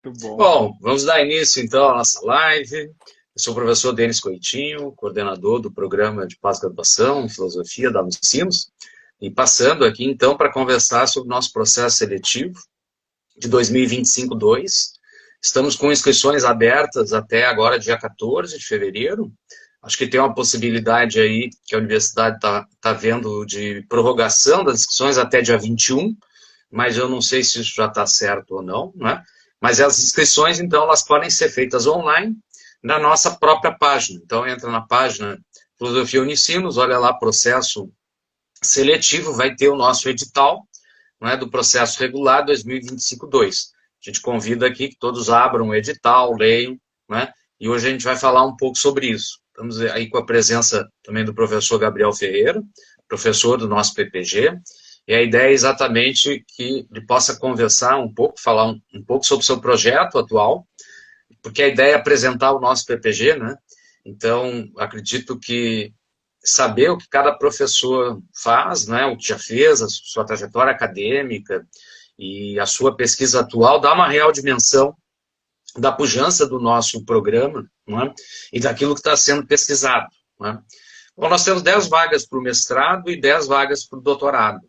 Muito bom. Bom, vamos dar início então à nossa live. Eu sou o professor Denis Coitinho, coordenador do programa de pós-graduação em filosofia da Unicinos, e passando aqui então para conversar sobre o nosso processo seletivo de 2025-2. Estamos com inscrições abertas até agora, dia 14 de fevereiro. Acho que tem uma possibilidade aí que a universidade está vendo de prorrogação das inscrições até dia 21, mas eu não sei se isso já está certo ou não, né? Mas as inscrições, então, elas podem ser feitas online na nossa própria página. Então, entra na página Filosofia Unicinos, olha lá, processo seletivo, vai ter o nosso edital, né, do processo regular 2025-2. A gente convida aqui que todos abram o edital, leiam, né? E hoje a gente vai falar um pouco sobre isso. Estamos aí com a presença também do professor Gabriel Ferreira, professor do nosso PPG, e a ideia é exatamente que ele possa conversar um pouco, falar um pouco sobre o seu projeto atual, porque a ideia é apresentar o nosso PPG, né? Então, acredito que saber o que cada professor faz, né, o que já fez, a sua trajetória acadêmica e a sua pesquisa atual, dá uma real dimensão da pujança do nosso programa, né, e daquilo que está sendo pesquisado. Né? Bom, nós temos 10 vagas para o mestrado e 10 vagas para o doutorado.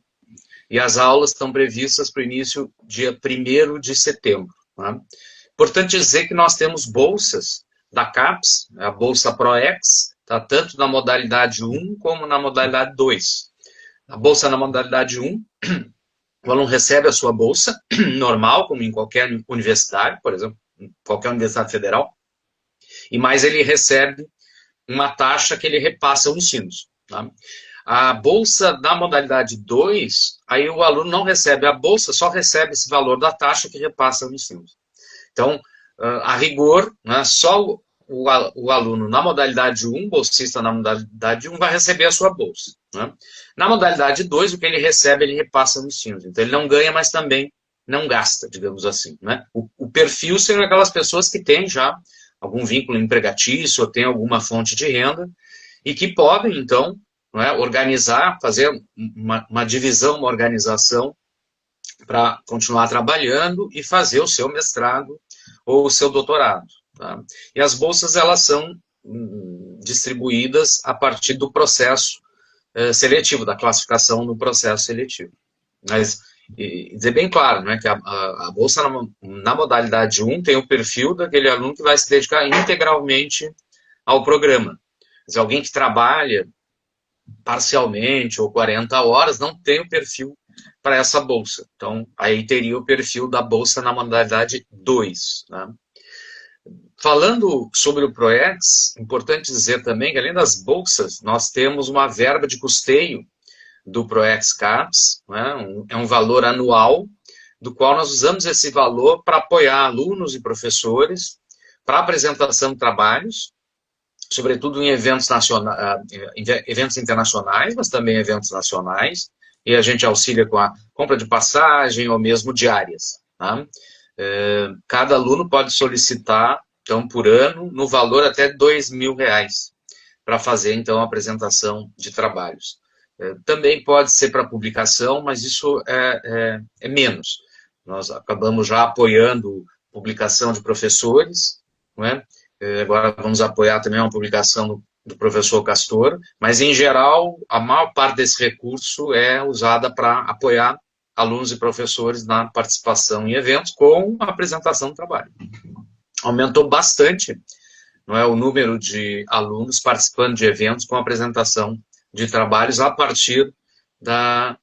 E as aulas estão previstas para o início dia 1º de setembro. Né? Importante dizer que nós temos bolsas da CAPES, a Bolsa ProEx, tá, tanto na modalidade 1 como na modalidade 2. A bolsa na modalidade 1, o aluno recebe a sua bolsa normal, como em qualquer universidade, por exemplo, em qualquer universidade federal, e mais ele recebe uma taxa que ele repassa aos ensinos. Tá? A bolsa da modalidade 2, aí o aluno não recebe a bolsa, só recebe esse valor da taxa que repassa aos ensinos. Então, a rigor, né, só o aluno na modalidade 1, bolsista na modalidade 1, vai receber a sua bolsa. Né? Na modalidade 2, o que ele recebe, ele repassa no ensino. Então, ele não ganha, mas também não gasta, digamos assim. Né? O perfil são aquelas pessoas que têm já algum vínculo empregatício ou têm alguma fonte de renda e que podem, então, né, organizar, fazer uma divisão, uma organização para continuar trabalhando e fazer o seu mestrado ou o seu doutorado. Tá? E as bolsas, elas são distribuídas a partir do processo seletivo, da classificação no processo seletivo. Mas, dizer bem claro, né, que a bolsa na modalidade 1 tem o perfil daquele aluno que vai se dedicar integralmente ao programa. Se alguém que trabalha parcialmente ou 40 horas não tem o perfil para essa bolsa. Então, aí teria o perfil da bolsa na modalidade 2. Né? Falando sobre o ProEx, importante dizer também que, além das bolsas, nós temos uma verba de custeio do ProEx CAPES, né? É um valor anual, do qual nós usamos esse valor para apoiar alunos e professores para apresentação de trabalhos, sobretudo em eventos, eventos internacionais, mas também eventos nacionais, e a gente auxilia com a compra de passagem ou mesmo diárias. Tá? Cada aluno pode solicitar, então, por ano, no valor até R$ 2.000, para fazer, então, a apresentação de trabalhos. Também pode ser para publicação, mas isso é menos. Nós acabamos já apoiando publicação de professores, não é? Agora vamos apoiar também uma publicação do professor Castor, mas, em geral, a maior parte desse recurso é usada para apoiar alunos e professores na participação em eventos com a apresentação do trabalho. Aumentou bastante, não é, o número de alunos participando de eventos com apresentação de trabalhos a partir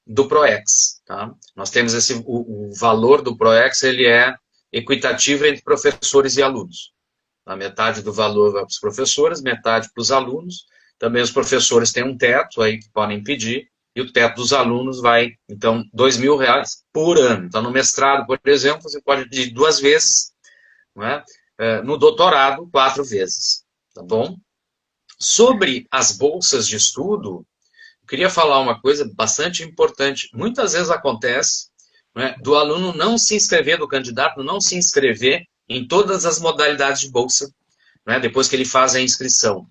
do ProEx. Tá? Nós temos o valor do ProEx, ele é equitativo entre professores e alunos. A metade do valor vai para os professores, metade para os alunos. Também os professores têm um teto aí que podem pedir, e o teto dos alunos vai, então, R$ 2.000 por ano. Então, no mestrado, por exemplo, você pode pedir 2 vezes, não é? No doutorado, 4 vezes. Tá bom? Sobre as bolsas de estudo, eu queria falar uma coisa bastante importante. Muitas vezes acontece, né, do aluno não se inscrever, do candidato não se inscrever em todas as modalidades de bolsa, né, depois que ele faz a inscrição.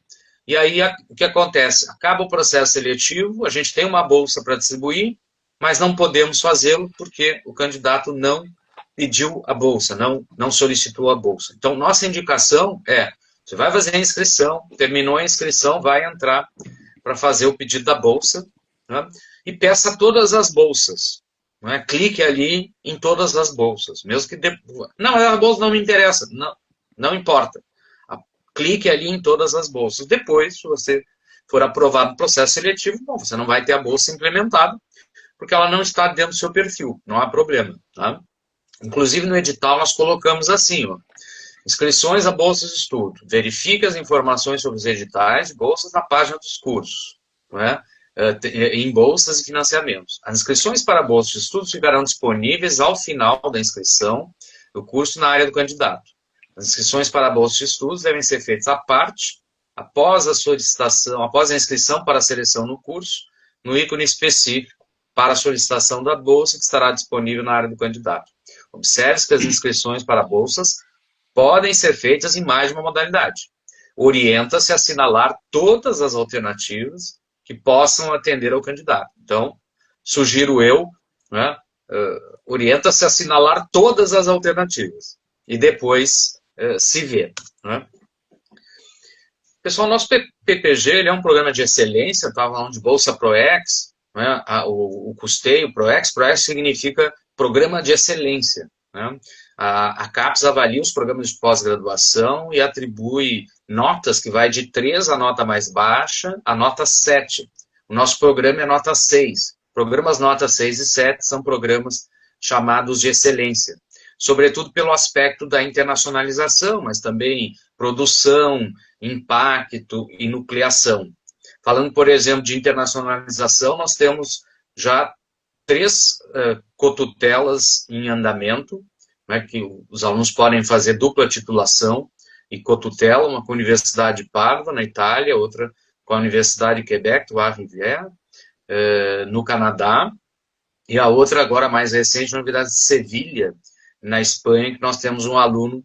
E aí, o que acontece? Acaba o processo seletivo, a gente tem uma bolsa para distribuir, mas não podemos fazê-lo porque o candidato não pediu a bolsa, não solicitou a bolsa. Então, nossa indicação é, você vai fazer a inscrição, terminou a inscrição, vai entrar para fazer o pedido da bolsa, né? E peça todas as bolsas. Né? Clique ali em todas as bolsas, mesmo que... Não, a bolsa não me interessa. Não importa. Clique ali em todas as bolsas. Depois, se você for aprovado no processo seletivo, bom, você não vai ter a bolsa implementada, porque ela não está dentro do seu perfil, não há problema. Tá? Inclusive, no edital, nós colocamos assim, ó, inscrições a bolsas de estudo. Verifique as informações sobre os editais de bolsas na página dos cursos, né? Em bolsas e financiamentos. As inscrições para bolsas de estudo ficarão disponíveis ao final da inscrição do curso na área do candidato. As inscrições para bolsas de estudos devem ser feitas à parte, após a solicitação, após a inscrição para a seleção no curso, no ícone específico para a solicitação da bolsa, que estará disponível na área do candidato. Observe que as inscrições para bolsas podem ser feitas em mais de uma modalidade. Orienta-se a assinalar todas as alternativas que possam atender ao candidato. Então, sugiro eu, né, orienta-se a assinalar todas as alternativas e depois se vê. Né? Pessoal, nosso PPG ele é um programa de excelência, estava falando de Bolsa ProEx, né, o custeio ProEx. ProEx significa Programa de Excelência. Né? A CAPES avalia os programas de pós-graduação e atribui notas que vai de 3, a nota mais baixa, a nota 7. O nosso programa é nota 6. Programas nota 6 e 7 são programas chamados de excelência, sobretudo pelo aspecto da internacionalização, mas também produção, impacto e nucleação. Falando, por exemplo, de internacionalização, nós temos já 3 cotutelas em andamento, né, que os alunos podem fazer dupla titulação e cotutela, uma com a Universidade de Padua, na Itália, outra com a Universidade de Quebec, do Rivière, no Canadá, e a outra agora mais recente, na Universidade de Sevilha, na Espanha, que nós temos um aluno,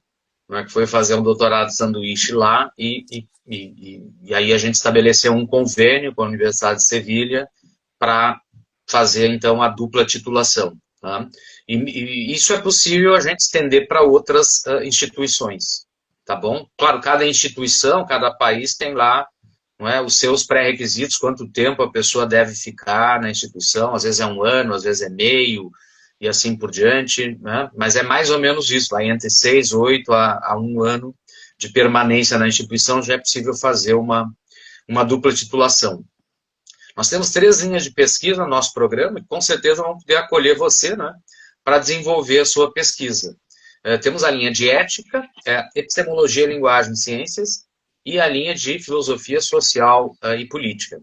né, que foi fazer um doutorado de sanduíche lá, e aí a gente estabeleceu um convênio com a Universidade de Sevilha para fazer, então, a dupla titulação. Tá? E isso é possível a gente estender para outras instituições, tá bom? Claro, cada instituição, cada país tem lá, não é, os seus pré-requisitos, quanto tempo a pessoa deve ficar na instituição, às vezes é 1 ano, às vezes é meio, e assim por diante, né? Mas é mais ou menos isso, vai entre 6, 8 a 1 ano de permanência na instituição, já é possível fazer uma dupla titulação. Nós temos 3 linhas de pesquisa no nosso programa, que com certeza vão poder acolher você, né, para desenvolver a sua pesquisa. Temos a linha de ética, epistemologia, linguagem e ciências, e a linha de filosofia social e política.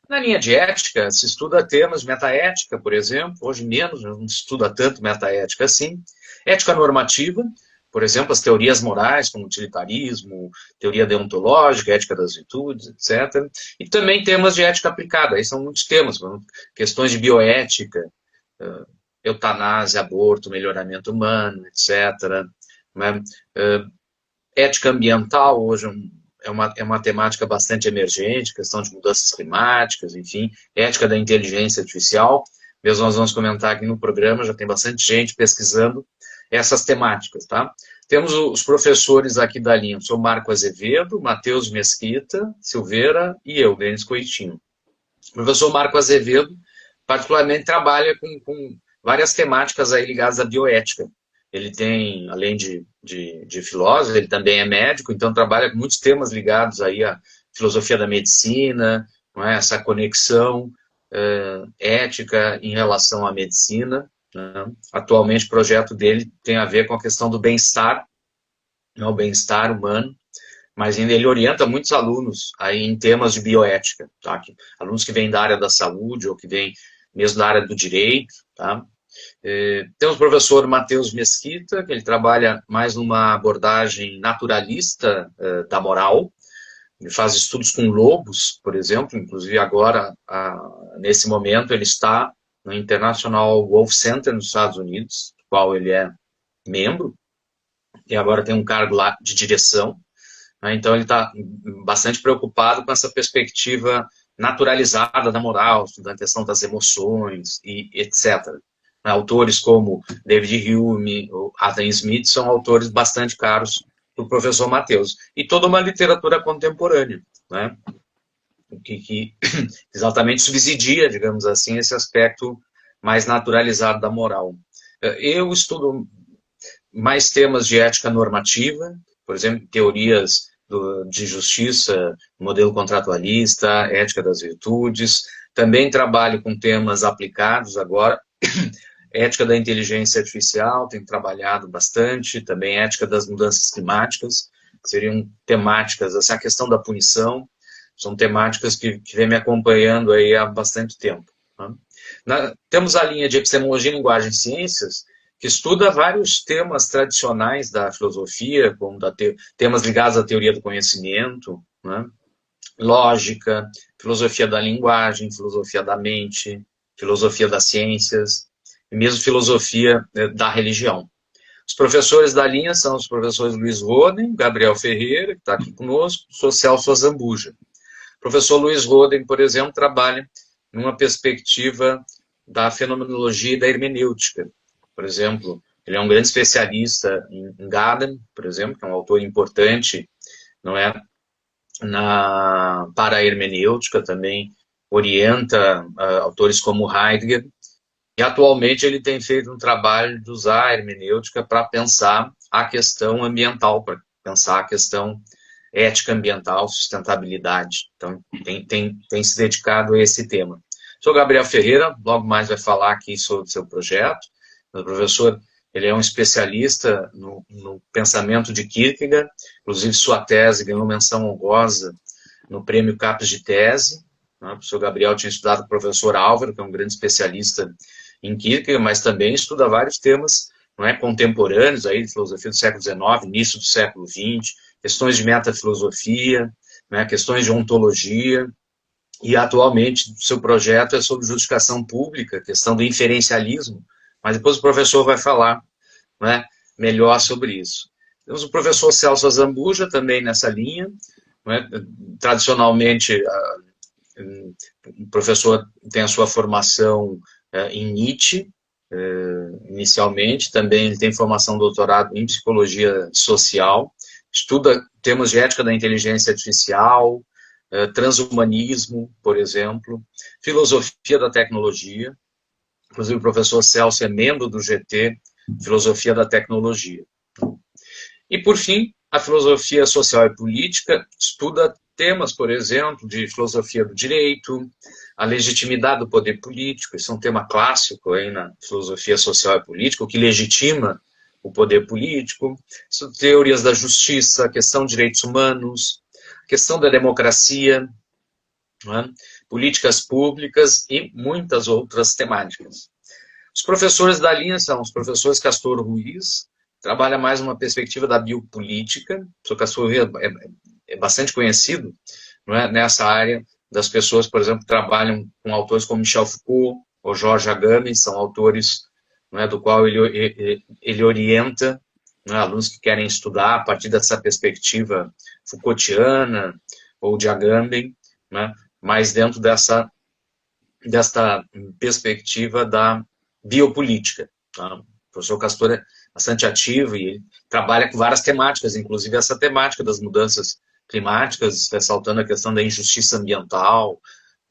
Na linha de ética, se estuda temas de metaética, por exemplo, hoje menos, não se estuda tanto metaética assim. Ética normativa, por exemplo, as teorias morais, como utilitarismo, teoria deontológica, ética das virtudes, etc. E também temas de ética aplicada, aí são muitos temas, questões de bioética, eutanásia, aborto, melhoramento humano, etc. Né? Ética ambiental, hoje é uma temática bastante emergente, questão de mudanças climáticas, enfim, ética da inteligência artificial, mesmo nós vamos comentar aqui no programa, já tem bastante gente pesquisando essas temáticas, tá? Temos os professores aqui da linha, sou Marco Azevedo, Matheus Mesquita Silveira e eu, Denis Coitinho. O professor Marco Azevedo, particularmente, trabalha com várias temáticas aí ligadas à bioética. Ele tem, além de filósofo, ele também é médico, então trabalha com muitos temas ligados aí à filosofia da medicina, não é? Essa conexão ética em relação à medicina. Né? Atualmente o projeto dele tem a ver com a questão do bem-estar, não o bem-estar humano, mas ele orienta muitos alunos aí em temas de bioética, tá? Alunos que vêm da área da saúde ou que vêm mesmo da área do direito, tá? Temos o professor Matheus Mesquita, que ele trabalha mais numa abordagem naturalista da moral, ele faz estudos com lobos, por exemplo, inclusive agora, nesse momento, ele está no International Wolf Center nos Estados Unidos, do qual ele é membro, e agora tem um cargo lá de direção, né? Então ele está bastante preocupado com essa perspectiva naturalizada da moral, estudando a questão das emoções e etc. Autores como David Hume, Adam Smith, são autores bastante caros para o professor Matheus. E toda uma literatura contemporânea, né? que exatamente subsidia, digamos assim, esse aspecto mais naturalizado da moral. Eu estudo mais temas de ética normativa, por exemplo, teorias de justiça, modelo contratualista, ética das virtudes. Também trabalho com temas aplicados agora, ética da inteligência artificial, tenho trabalhado bastante, também ética das mudanças climáticas, seriam temáticas, assim, a questão da punição, são temáticas que vem me acompanhando aí há bastante tempo. Né? Temos a linha de epistemologia, linguagem e ciências, que estuda vários temas tradicionais da filosofia, como temas ligados à teoria do conhecimento, né? Lógica, filosofia da linguagem, filosofia da mente, filosofia das ciências, e mesmo filosofia da religião. Os professores da linha são os professores Luiz Roden, Gabriel Ferreira, que está aqui conosco, o Celso Azambuja. O professor Luiz Roden, por exemplo, trabalha numa perspectiva da fenomenologia e da hermenêutica. Por exemplo, ele é um grande especialista em Gadamer, por exemplo, que é um autor importante, não é, para a hermenêutica, também orienta autores como Heidegger, e atualmente ele tem feito um trabalho de usar a hermenêutica para pensar a questão ambiental, para pensar a questão ética ambiental, sustentabilidade. Então, tem se dedicado a esse tema. Sou Gabriel Ferreira, logo mais vai falar aqui sobre o seu projeto. O professor, ele é um especialista no pensamento de Kierkegaard, inclusive sua tese ganhou menção honrosa no prêmio CAPES de tese. O professor Gabriel tinha estudado com o professor Álvaro, que é um grande especialista em Kierkegaard, mas também estuda vários temas, não é, contemporâneos, aí, de filosofia do século XIX, início do século XX, questões de metafilosofia, né, questões de ontologia, e atualmente o seu projeto é sobre justificação pública, questão do inferencialismo, mas depois o professor vai falar, né, melhor sobre isso. Temos o professor Celso Azambuja também nessa linha, né, tradicionalmente o professor tem a sua formação em Nietzsche, inicialmente, também ele tem formação doutorado em psicologia social, estuda temas de ética da inteligência artificial, transhumanismo, por exemplo, filosofia da tecnologia, inclusive o professor Celso é membro do GT, Filosofia da Tecnologia. E, por fim, a filosofia social e política estuda temas, por exemplo, de filosofia do direito, a legitimidade do poder político, isso é um tema clássico aí na filosofia social e política, o que legitima o poder político, teorias da justiça, a questão de direitos humanos, a questão da democracia, né, políticas públicas e muitas outras temáticas. Os professores da linha são os professores Castor Ruiz, trabalha mais uma perspectiva da biopolítica, o professor Castor Ruiz é bastante conhecido, não é, nessa área das pessoas, por exemplo, que trabalham com autores como Michel Foucault ou George Agamben, são autores, não é, do qual ele orienta, não é, alunos que querem estudar a partir dessa perspectiva Foucaultiana ou de Agamben, né, mas dentro desta perspectiva da biopolítica. Tá? O professor Castor é bastante ativo e ele trabalha com várias temáticas, inclusive essa temática das mudanças climáticas, ressaltando a questão da injustiça ambiental,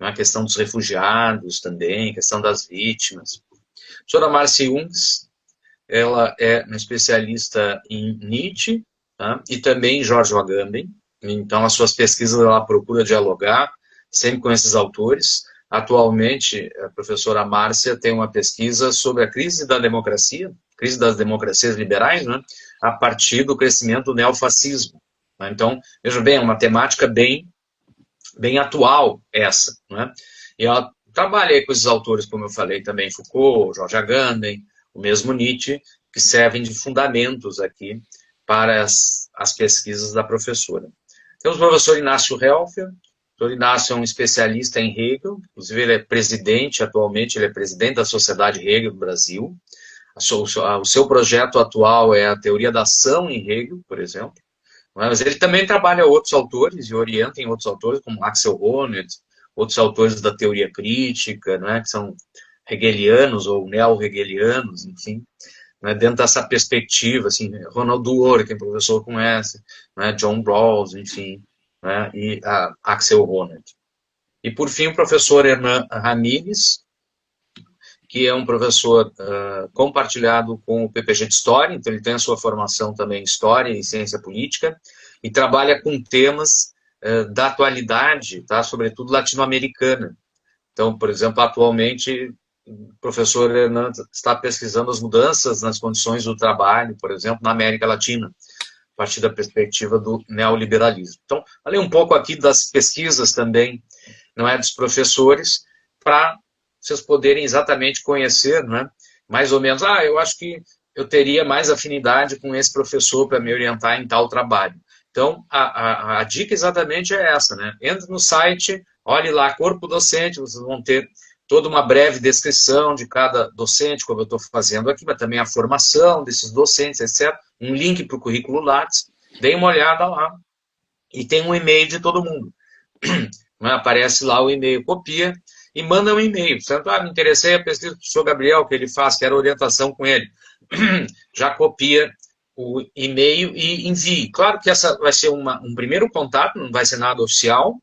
né, a questão dos refugiados também, a questão das vítimas. A professora Marcia Jungs, ela é uma especialista em Nietzsche, tá, e também em George Agamben. Então, as suas pesquisas, ela procura dialogar sempre com esses autores. Atualmente, a professora Márcia tem uma pesquisa sobre a crise da democracia, crise das democracias liberais, né, a partir do crescimento do neofascismo. Então, veja bem, é uma temática bem atual essa. Né? E ela trabalha aí com esses autores, como eu falei também, Foucault, George Agamben, o mesmo Nietzsche, que servem de fundamentos aqui para as pesquisas da professora. Temos o professor Inácio Helfer. O professor Inácio é um especialista em Hegel, inclusive ele é presidente, atualmente ele é presidente da Sociedade Hegel do Brasil. O seu projeto atual é a teoria da ação em Hegel, por exemplo. Mas ele também trabalha outros autores e orienta em outros autores, como Axel Honneth, outros autores da teoria crítica, né, que são hegelianos ou neo-hegelianos, enfim, né, dentro dessa perspectiva, assim, Ronald Dworkin, que é professor conhece, né, John Rawls, enfim, né, e Axel Honneth. E, por fim, o professor Hernan Ramírez, que é um professor compartilhado com o PPG de História, então ele tem a sua formação também em História e Ciência Política, e trabalha com temas da atualidade, tá, sobretudo latino-americana. Então, por exemplo, atualmente, o professor Hernan está pesquisando as mudanças nas condições do trabalho, por exemplo, na América Latina, a partir da perspectiva do neoliberalismo. Então, falei um pouco aqui das pesquisas também, não é, dos professores, para vocês poderem exatamente conhecer, né, mais ou menos, eu acho que eu teria mais afinidade com esse professor para me orientar em tal trabalho. Então, a dica exatamente é essa, né? Entre no site, olhe lá, corpo docente, vocês vão ter toda uma breve descrição de cada docente, como eu estou fazendo aqui, mas também a formação desses docentes, etc. Um link para o currículo Lattes, deem uma olhada lá. E tem um e-mail de todo mundo. Aparece lá o e-mail, copia e manda um e-mail. Portanto, me interessei a pesquisa do professor Gabriel, que ele faz, quero orientação com ele. Já copia o e-mail e envie. Claro que essa vai ser um primeiro contato, não vai ser nada oficial,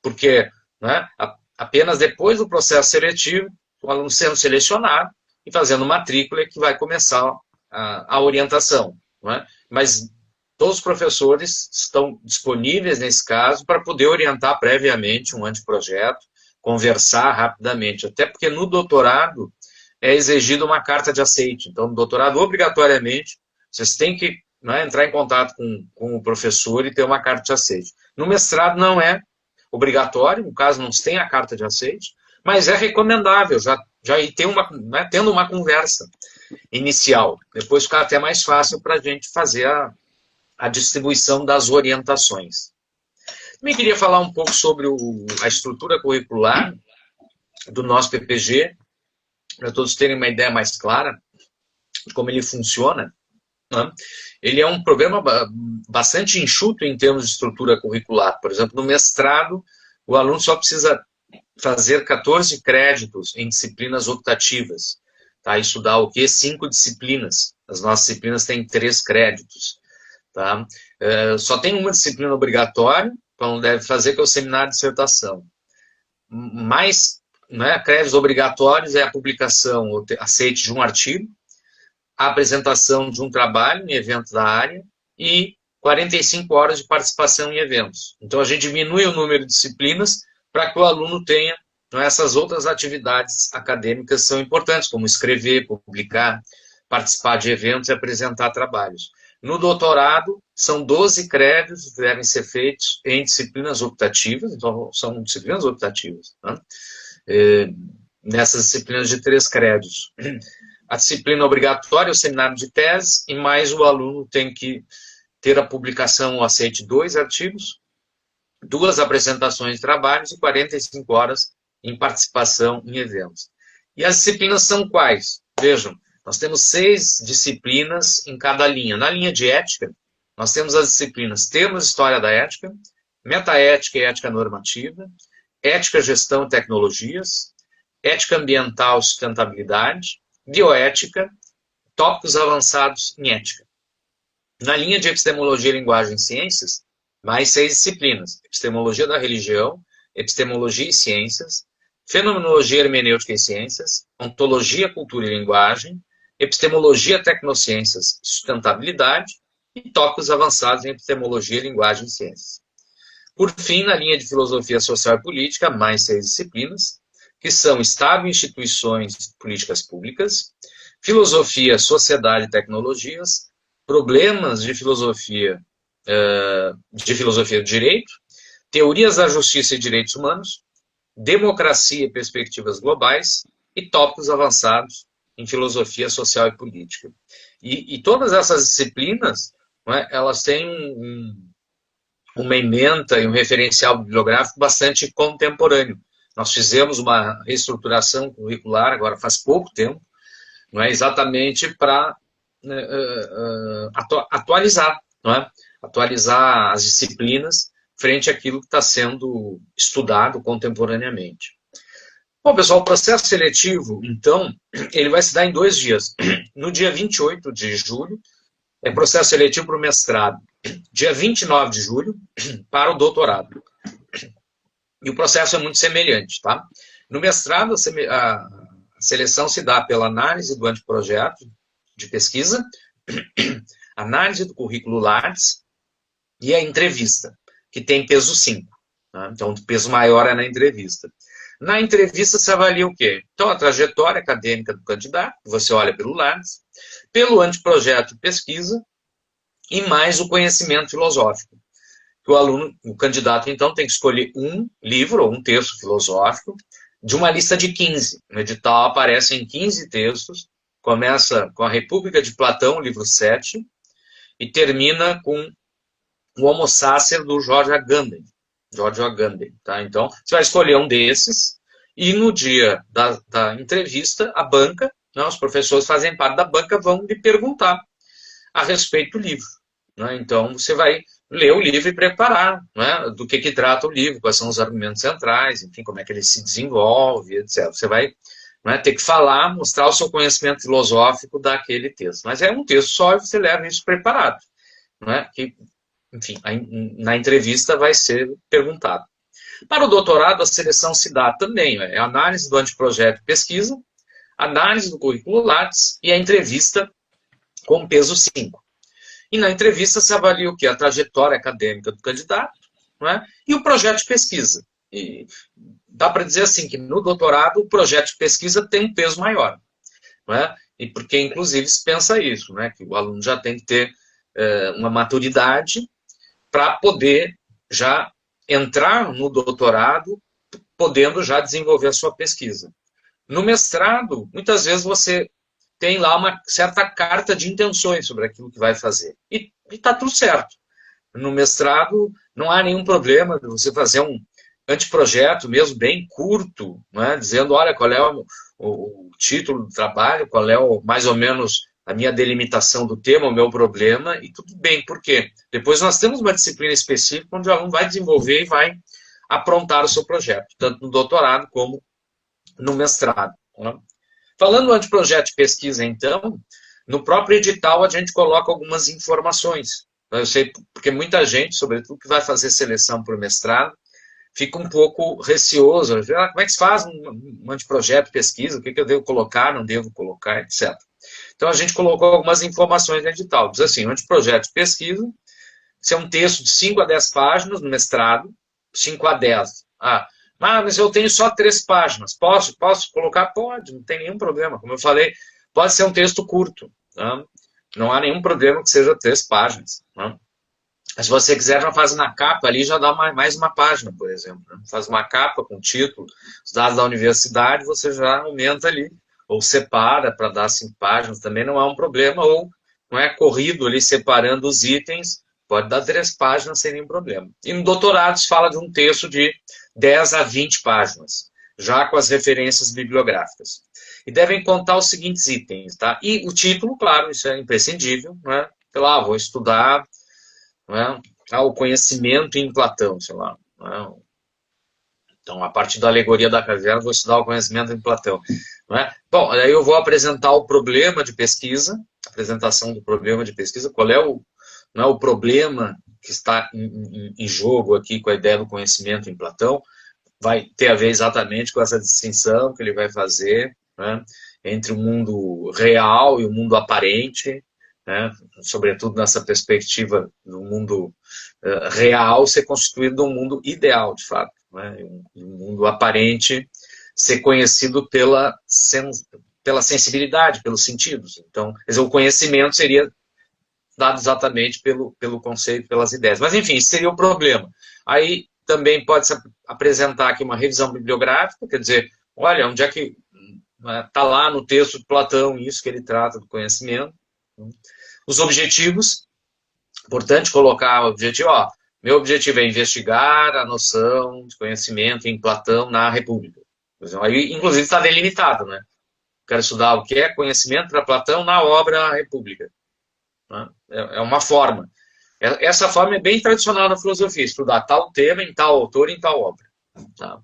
porque, né, apenas depois do processo seletivo, o aluno sendo selecionado e fazendo matrícula que vai começar a orientação. Né? Mas todos os professores estão disponíveis nesse caso para poder orientar previamente um anteprojeto, conversar rapidamente, até porque no doutorado é exigida uma carta de aceite. Então, no doutorado, obrigatoriamente, vocês têm que, né, entrar em contato com o professor e ter uma carta de aceite. No mestrado não é obrigatório, no caso não se tem a carta de aceite, mas é recomendável já ir tendo uma conversa inicial. Depois fica até mais fácil para a gente fazer a distribuição das orientações. Também queria falar um pouco sobre a estrutura curricular do nosso PPG, para todos terem uma ideia mais clara de como ele funciona. Né? Ele é um programa bastante enxuto em termos de estrutura curricular. Por exemplo, no mestrado, o aluno só precisa fazer 14 créditos em disciplinas optativas. Tá? Isso dá o quê? 5 disciplinas. As nossas disciplinas têm 3 créditos. Tá? Só tem uma disciplina obrigatória, que o aluno deve fazer, que é o seminário de dissertação. Mais, né, créditos obrigatórios é a publicação, o aceite de um artigo, a apresentação de um trabalho em evento da área e 45 horas de participação em eventos. Então, a gente diminui o número de disciplinas para que o aluno tenha, né, essas outras atividades acadêmicas que são importantes, como escrever, publicar, participar de eventos e apresentar trabalhos. No doutorado, são 12 créditos que devem ser feitos em disciplinas optativas, então são disciplinas optativas, né? Nessas disciplinas de 3 créditos. A disciplina obrigatória é o seminário de tese, e mais o aluno tem que ter a publicação ou aceite 2 artigos, 2 apresentações de trabalhos e 45 horas em participação em eventos. E as disciplinas são quais? Vejam, nós temos 6 disciplinas em cada linha. Na linha de ética, nós temos as disciplinas Termos de História da Ética, Metaética e Ética Normativa, Ética, Gestão e Tecnologias, Ética Ambiental e Sustentabilidade, Bioética, Tópicos Avançados em Ética. Na linha de Epistemologia, Linguagem e Ciências, mais 6 disciplinas. Epistemologia da Religião, Epistemologia e Ciências, Fenomenologia, Hermenêutica e Ciências, Ontologia, Cultura e Linguagem, Epistemologia, Tecnociências e Sustentabilidade e Tópicos Avançados em Epistemologia, Linguagem e Ciências. Por fim, na linha de Filosofia Social e Política, mais 6 disciplinas, que são Estado e Instituições Políticas Públicas, Filosofia, Sociedade e Tecnologias, Problemas de Filosofia do Direito, Teorias da Justiça e Direitos Humanos, Democracia e Perspectivas Globais e Tópicos Avançados em Filosofia Social e Política. E todas essas disciplinas, né, elas têm uma ementa e um referencial bibliográfico bastante contemporâneo. Nós fizemos uma reestruturação curricular, agora faz pouco tempo, não é, exatamente para atualizar, não é? Atualizar as disciplinas frente àquilo que está sendo estudado contemporaneamente. Bom, pessoal, o processo seletivo, então, ele vai se dar em 2 dias. No dia 28 de julho, é processo seletivo para o mestrado. Dia 29 de julho, para o doutorado. E o processo é muito semelhante, tá? No mestrado, a seleção se dá pela análise do anteprojeto de pesquisa, análise do currículo Lattes e a entrevista, que tem peso 5. Tá? Então, o peso maior é na entrevista. Na entrevista, se avalia o quê? Então, a trajetória acadêmica do candidato, você olha pelo Lattes, pelo anteprojeto de pesquisa e mais o conhecimento filosófico. O aluno, o candidato, então, tem que escolher um livro ou um texto filosófico de uma lista de 15. No edital aparecem 15 textos, começa com a República de Platão, livro 7, e termina com o Homo Sacer, do George Agamben. George Agamben, tá? Então, você vai escolher um desses, e no dia da entrevista, a banca, né, os professores fazem parte da banca, vão lhe perguntar a respeito do livro. Né? Então, você vai ler o livro e preparar, né, do que trata o livro, quais são os argumentos centrais, enfim, como é que ele se desenvolve, etc. Você vai, né, ter que falar, mostrar o seu conhecimento filosófico daquele texto. Mas é um texto só e você leva isso preparado. Né, que, enfim, na entrevista vai ser perguntado. Para o doutorado, a seleção se dá também, é a análise do anteprojeto de pesquisa, análise do currículo Lattes e a entrevista com peso 5. E na entrevista se avalia o quê? A trajetória acadêmica do candidato, né? E o projeto de pesquisa. E dá para dizer assim, que no doutorado o projeto de pesquisa tem um peso maior. Né? E porque, inclusive, se pensa isso, né? Que o aluno já tem que ter uma maturidade para poder já entrar no doutorado, podendo já desenvolver a sua pesquisa. No mestrado, muitas vezes você tem lá uma certa carta de intenções sobre aquilo que vai fazer. E está tudo certo. No mestrado, não há nenhum problema de você fazer um anteprojeto, mesmo bem curto, né, dizendo, olha, qual é o título do trabalho, qual é mais ou menos a minha delimitação do tema, o meu problema, e tudo bem. Por quê? Depois nós temos uma disciplina específica onde o aluno vai desenvolver e vai aprontar o seu projeto, tanto no doutorado como no mestrado. Né? Falando do anteprojeto de pesquisa, então, no próprio edital a gente coloca algumas informações. Eu sei, porque muita gente, sobretudo que vai fazer seleção para o mestrado, fica um pouco receoso. Como é que se faz um anteprojeto de pesquisa? O que eu devo colocar, não devo colocar, etc. Então, a gente colocou algumas informações no edital. Diz assim, um anteprojeto de pesquisa, se é um texto de 5 a 10 páginas no mestrado, 5 a 10. Mas eu tenho só 3 páginas. Posso colocar? Pode, não tem nenhum problema. Como eu falei, pode ser um texto curto. Tá? Não há nenhum problema que seja 3 páginas. Tá? Mas se você quiser, já faz uma capa ali, já dá mais uma página, por exemplo. Né? Faz uma capa com título, os dados da universidade, você já aumenta ali. Ou separa para dar 5 páginas, também não há um problema. Ou não é corrido ali separando os itens, pode dar 3 páginas sem nenhum problema. E no doutorado se fala de um texto de 10 a 20 páginas, já com as referências bibliográficas. E devem contar os seguintes itens, tá? E o título, claro, isso é imprescindível, né? Sei lá, vou estudar, né, o conhecimento em Platão, sei lá. Né? Então, a partir da alegoria da caverna, vou estudar o conhecimento em Platão. Né? Bom, aí eu vou apresentar o problema de pesquisa, apresentação do problema de pesquisa, qual é o problema que está em jogo aqui com a ideia do conhecimento em Platão, vai ter a ver exatamente com essa distinção que ele vai fazer, né, entre o mundo real e o mundo aparente, né, sobretudo nessa perspectiva do mundo real ser constituído de um mundo ideal, de fato, né, um mundo aparente ser conhecido pela sensibilidade, pelos sentidos. Então, quer dizer, o conhecimento seria dado exatamente pelo conceito, pelas ideias. Mas, enfim, isso seria o problema. Aí também pode-se apresentar aqui uma revisão bibliográfica, quer dizer, olha, onde é que está lá no texto de Platão isso que ele trata do conhecimento. Os objetivos, importante colocar o objetivo, meu objetivo é investigar a noção de conhecimento em Platão na República. Aí, inclusive, está delimitado, né? Quero estudar o que é conhecimento para Platão na obra República. É uma forma. Essa forma é bem tradicional na filosofia, estudar tal tema em tal autor em tal obra. Tá?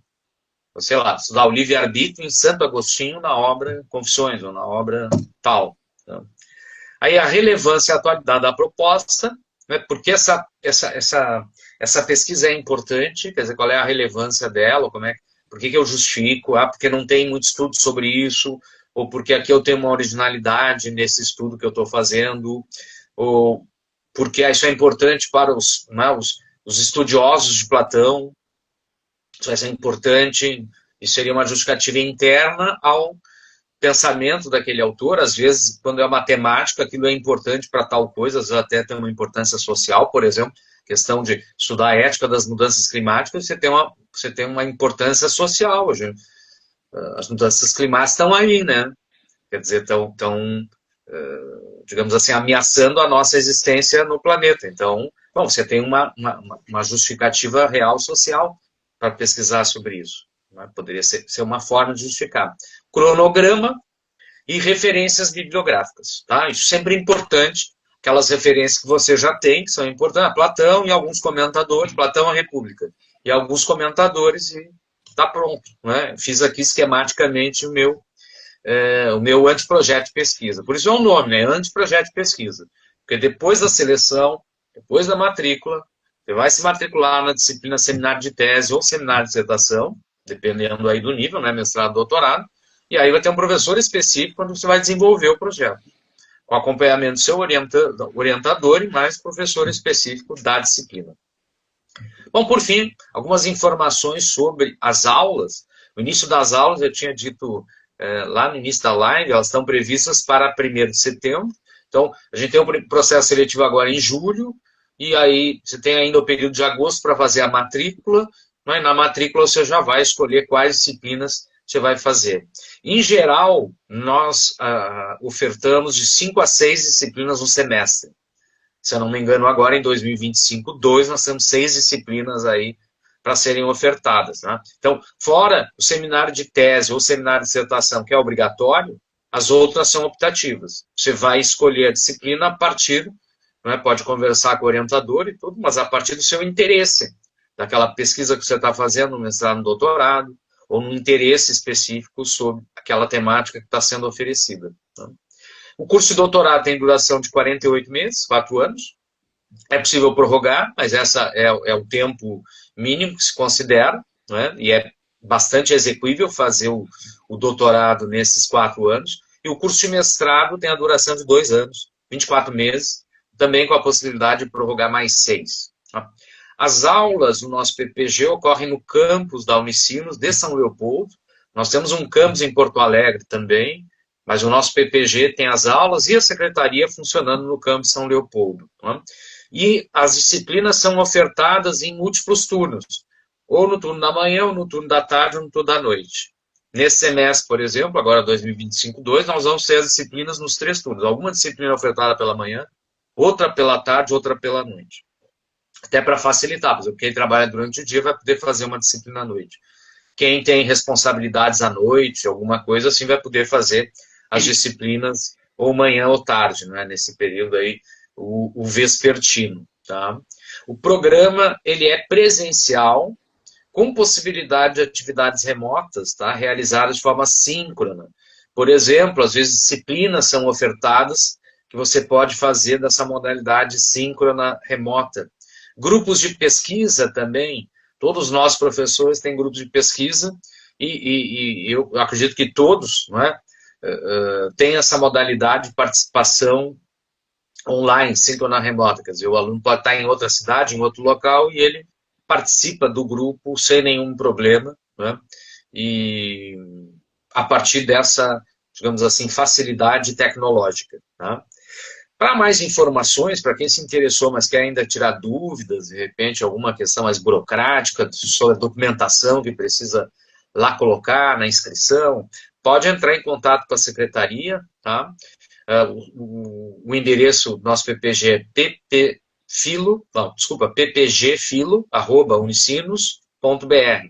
sei lá, estudar o livre-arbítrio em Santo Agostinho na obra Confissões, ou na obra tal. Tá? Aí a relevância e a atualidade da proposta, né, porque essa pesquisa é importante, quer dizer, qual é a relevância dela, por que eu justifico, porque não tem muito estudo sobre isso, ou porque aqui eu tenho uma originalidade nesse estudo que eu estou fazendo, ou porque isso é importante para os estudiosos de Platão, isso é importante, isso seria uma justificativa interna ao pensamento daquele autor. Às vezes, quando é matemática, aquilo é importante para tal coisa, às vezes até tem uma importância social, por exemplo, questão de estudar a ética das mudanças climáticas, você tem uma importância social. As mudanças climáticas estão aí, né? Quer dizer, estão digamos assim, ameaçando a nossa existência no planeta. Então, bom, você tem uma justificativa real social para pesquisar sobre isso. Né? Poderia ser uma forma de justificar. Cronograma e referências bibliográficas. Tá? Isso sempre é importante, aquelas referências que você já tem, que são importantes. Platão e alguns comentadores, Platão, a República, e alguns comentadores, e está pronto. Né? Fiz aqui esquematicamente o meu anteprojeto de pesquisa. Por isso é o nome, né? Anteprojeto de pesquisa. Porque depois da seleção, depois da matrícula, você vai se matricular na disciplina seminário de tese ou seminário de dissertação, dependendo aí do nível, né? Mestrado, doutorado, e aí vai ter um professor específico quando você vai desenvolver o projeto, com acompanhamento do seu orientador e mais professor específico da disciplina. Bom, por fim, algumas informações sobre as aulas. No início das aulas, eu tinha dito lá no início da live, elas estão previstas para 1º de setembro. Então, a gente tem um processo seletivo agora em julho, e aí você tem ainda o período de agosto para fazer a matrícula, né? Na matrícula você já vai escolher quais disciplinas você vai fazer. Em geral, nós ofertamos de 5 a 6 disciplinas no semestre. Se eu não me engano, agora em 2025, nós temos 6 disciplinas aí para serem ofertadas. Né? Então, fora o seminário de tese ou seminário de dissertação, que é obrigatório, as outras são optativas. Você vai escolher a disciplina a partir, né, pode conversar com o orientador e tudo, mas a partir do seu interesse, daquela pesquisa que você está fazendo, no mestrado, no doutorado, ou no interesse específico sobre aquela temática que está sendo oferecida. Né? O curso de doutorado tem duração de 48 meses, 4 anos. É possível prorrogar, mas essa é o tempo mínimo que se considera, né? E é bastante execuível fazer o doutorado nesses 4 anos. E o curso de mestrado tem a duração de 2 anos, 24 meses, também com a possibilidade de prorrogar mais 6. Tá? As aulas do nosso PPG ocorrem no campus da Unicinos de São Leopoldo. Nós temos um campus em Porto Alegre também, mas o nosso PPG tem as aulas e a secretaria funcionando no campus São Leopoldo. Tá? E as disciplinas são ofertadas em múltiplos turnos, ou no turno da manhã, ou no turno da tarde, ou no turno da noite. Nesse semestre, por exemplo, agora 2025-2, nós vamos ter as disciplinas nos 3 turnos. Alguma disciplina ofertada pela manhã, outra pela tarde, outra pela noite. Até para facilitar, porque quem trabalha durante o dia vai poder fazer uma disciplina à noite. Quem tem responsabilidades à noite, alguma coisa assim, vai poder fazer as disciplinas ou manhã ou tarde, né? Nesse período aí, o vespertino. Tá? O programa ele é presencial, com possibilidade de atividades remotas, tá? Realizadas de forma síncrona. Por exemplo, às vezes disciplinas são ofertadas que você pode fazer dessa modalidade síncrona remota. Grupos de pesquisa também, todos nós professores têm grupos de pesquisa e eu acredito que todos, não é, têm essa modalidade de participação online, síncrona remota, quer dizer, o aluno pode estar em outra cidade, em outro local, e ele participa do grupo sem nenhum problema, né? E a partir dessa, digamos assim, facilidade tecnológica. Tá? Para mais informações, para quem se interessou, mas quer ainda tirar dúvidas, de repente alguma questão mais burocrática, sobre a documentação que precisa lá colocar na inscrição, pode entrar em contato com a secretaria, tá? O endereço do nosso PPG é ppgfilo@unicinos.br.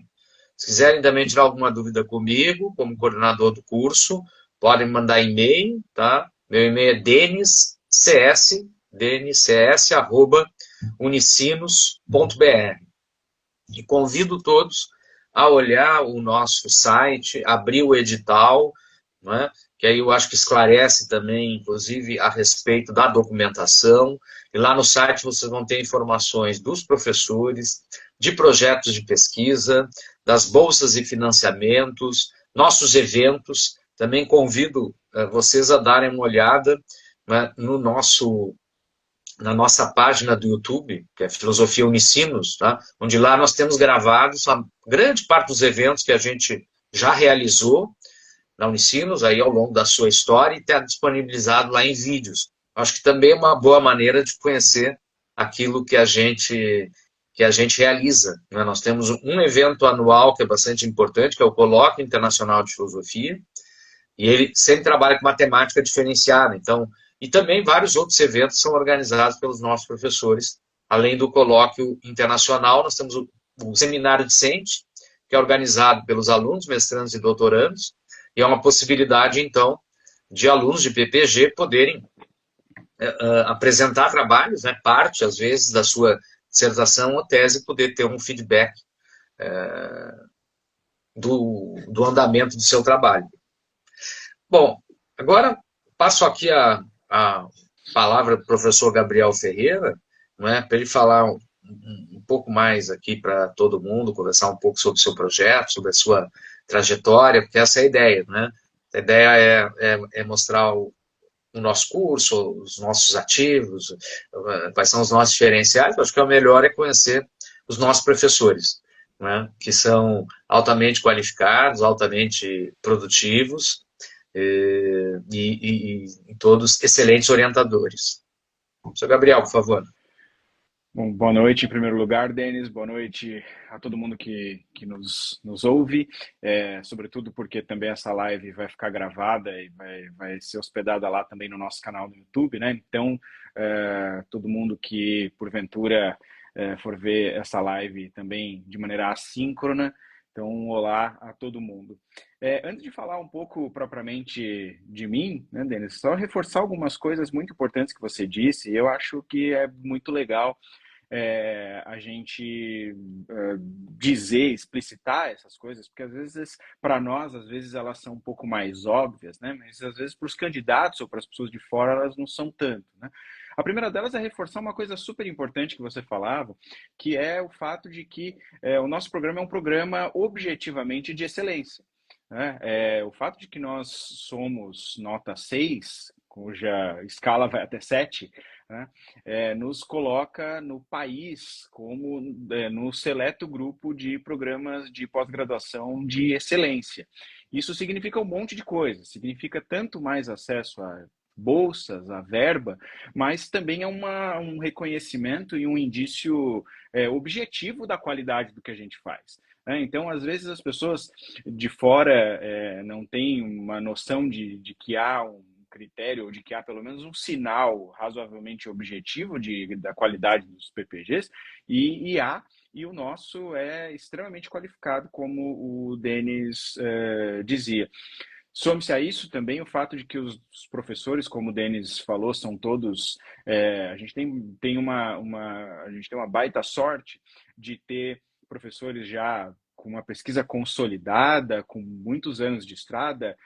Se quiserem também tirar alguma dúvida comigo, como coordenador do curso, podem mandar e-mail, tá? Meu e-mail é dnscs@unicinos.br. E convido todos a olhar o nosso site, abrir o edital, né? Que aí eu acho que esclarece também, inclusive, a respeito da documentação. E lá no site vocês vão ter informações dos professores, de projetos de pesquisa, das bolsas e financiamentos, nossos eventos. Também convido vocês a darem uma olhada, né, na nossa página do YouTube, que é Filosofia Unicinos, tá? Onde lá nós temos gravados a grande parte dos eventos que a gente já realizou na Unicinos, aí ao longo da sua história, e está disponibilizado lá em vídeos. Acho que também é uma boa maneira de conhecer aquilo que a gente realiza, né? Nós temos um evento anual que é bastante importante, que é o Colóquio Internacional de Filosofia, e ele sempre trabalha com matemática diferenciada, então, e também vários outros eventos são organizados pelos nossos professores. Além do colóquio internacional, nós temos o Seminário Discente, que é organizado pelos alunos, mestrandos e doutorandos, e é uma possibilidade, então, de alunos de PPG poderem apresentar trabalhos, né, parte, às vezes, da sua dissertação ou tese, poder ter um feedback do andamento do seu trabalho. Bom, agora passo aqui a palavra para o professor Gabriel Ferreira, não é, para ele falar um pouco mais aqui para todo mundo, conversar um pouco sobre o seu projeto, sobre a sua trajetória, porque essa é a ideia, né? A ideia é mostrar o nosso curso, os nossos ativos, quais são os nossos diferenciais. Eu acho que o melhor é conhecer os nossos professores, né? Que são altamente qualificados, altamente produtivos, e todos excelentes orientadores. Sr. Gabriel, por favor. Bom, boa noite em primeiro lugar, Denis. Boa noite a todo mundo que nos ouve, sobretudo porque também essa live vai ficar gravada e vai ser hospedada lá também no nosso canal no YouTube, né? Então, todo mundo que porventura for ver essa live também de maneira assíncrona, então, olá a todo mundo. Antes de falar um pouco propriamente de mim, né, Denis, só reforçar algumas coisas muito importantes que você disse. Eu acho que é muito legal a gente dizer, explicitar essas coisas, porque às vezes, para nós, às vezes elas são um pouco mais óbvias, né? Mas às vezes para os candidatos ou para as pessoas de fora elas não são tanto, né? A primeira delas é reforçar uma coisa super importante que você falava, que é o fato de que o nosso programa é um programa objetivamente de excelência, né? O fato de que nós somos nota 6, cuja escala vai até 7, né? Nos coloca no país como no seleto grupo de programas de pós-graduação de excelência. Isso significa um monte de coisas, significa tanto mais acesso a bolsas, a verba, mas também é um reconhecimento e um indício objetivo da qualidade do que a gente faz. Então, às vezes, as pessoas de fora não têm uma noção de que há um critério, ou de que há pelo menos um sinal razoavelmente objetivo da qualidade dos PPGs, e o nosso é extremamente qualificado, como o Denis dizia. Some-se a isso também o fato de que os professores, como o Denis falou, são todos... a gente tem uma baita sorte de ter professores já com uma pesquisa consolidada, com muitos anos de estrada,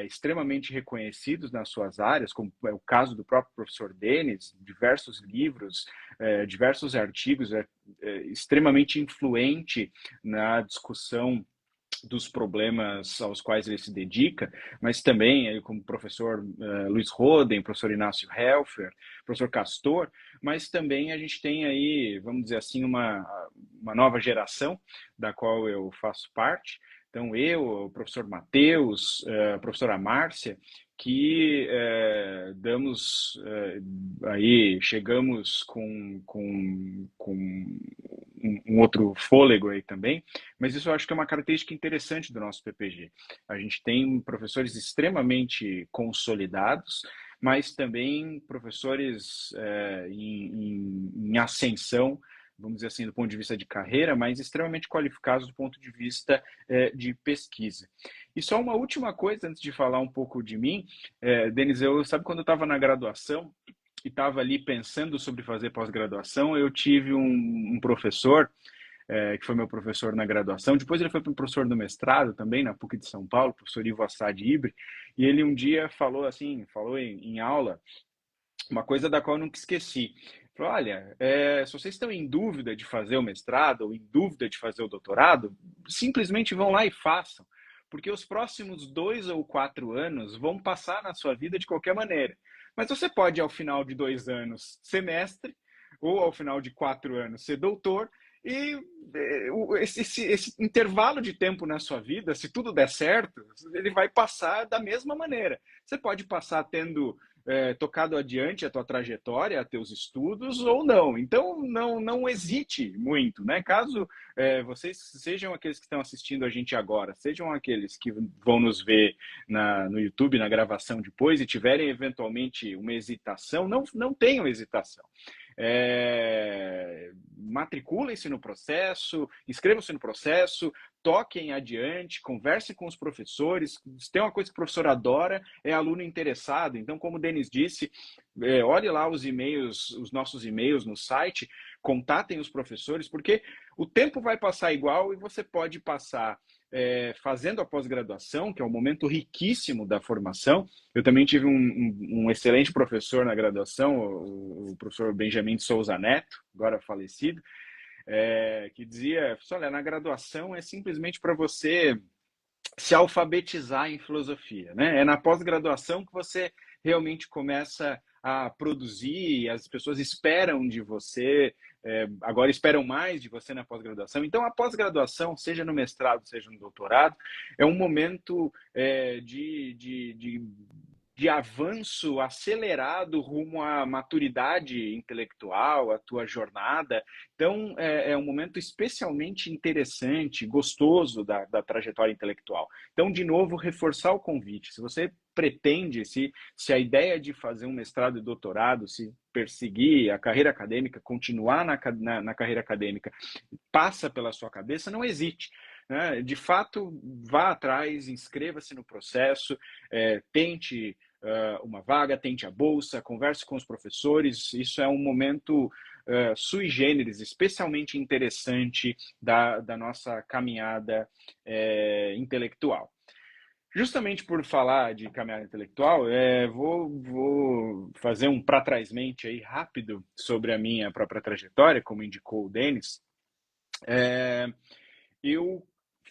extremamente reconhecidos nas suas áreas, como é o caso do próprio professor Denis, diversos livros, diversos artigos, extremamente influente na discussão dos problemas aos quais ele se dedica, mas também como o professor Luiz Roden, professor Inácio Helfer, professor Castor, mas também a gente tem aí, vamos dizer assim, uma nova geração da qual eu faço parte. Então, eu, o professor Matheus, a professora Márcia, que chegamos com um outro fôlego aí também, mas isso eu acho que é uma característica interessante do nosso PPG. A gente tem professores extremamente consolidados, mas também professores em ascensão, vamos dizer assim, do ponto de vista de carreira, mas extremamente qualificados do ponto de vista de pesquisa. E só uma última coisa, antes de falar um pouco de mim, Denis, sabe quando eu estava na graduação e estava ali pensando sobre fazer pós-graduação, eu tive um professor que foi meu professor na graduação. Depois ele foi professor do mestrado também, na PUC de São Paulo, professor Ivo Assad Ibre, e ele um dia falou assim, falou em aula, uma coisa da qual eu nunca esqueci. Falou, olha, se vocês estão em dúvida de fazer o mestrado ou em dúvida de fazer o doutorado, simplesmente vão lá e façam, porque os próximos 2 ou 4 anos vão passar na sua vida de qualquer maneira. Mas você pode, ao final de 2 anos, ser mestre, ou ao final de 4 anos, ser doutor, e esse intervalo de tempo na sua vida, se tudo der certo, ele vai passar da mesma maneira. Você pode passar tendo tocado adiante a tua trajetória, teus estudos ou não. Então, não hesite muito, né? Caso vocês sejam aqueles que estão assistindo a gente agora, sejam aqueles que vão nos ver no YouTube, na gravação depois, e tiverem eventualmente uma hesitação, não tenham hesitação. Matriculem-se no processo, inscrevam-se no processo, toquem adiante, conversem com os professores. Se tem uma coisa que o professor adora, é aluno interessado. Então, como o Denis disse, olhe lá os e-mails, os nossos e-mails no site, contatem os professores, porque o tempo vai passar igual e você pode passar fazendo a pós-graduação, que é um momento riquíssimo da formação. Eu também tive um excelente professor na graduação, o professor Benjamin de Souza Neto, agora falecido, que dizia, olha, na graduação é simplesmente para você se alfabetizar em filosofia, né? É na pós-graduação que você realmente começa a produzir, e as pessoas esperam de você, agora esperam mais de você na pós-graduação. Então, a pós-graduação, seja no mestrado, seja no doutorado, é um momento de avanço acelerado rumo à maturidade intelectual, à tua jornada. Então, é um momento especialmente interessante, gostoso da trajetória intelectual. Então, de novo, reforçar o convite. Se você pretende, se a ideia de fazer um mestrado e doutorado, se perseguir a carreira acadêmica, continuar na carreira acadêmica, passa pela sua cabeça, não hesite. Né? De fato, vá atrás, inscreva-se no processo, tente uma vaga, tente a bolsa, converse com os professores. Isso é um momento sui generis, especialmente interessante da nossa caminhada intelectual. Justamente por falar de caminhada intelectual, vou fazer um para trás mente aí rápido sobre a minha própria trajetória, como indicou o Denis. Eu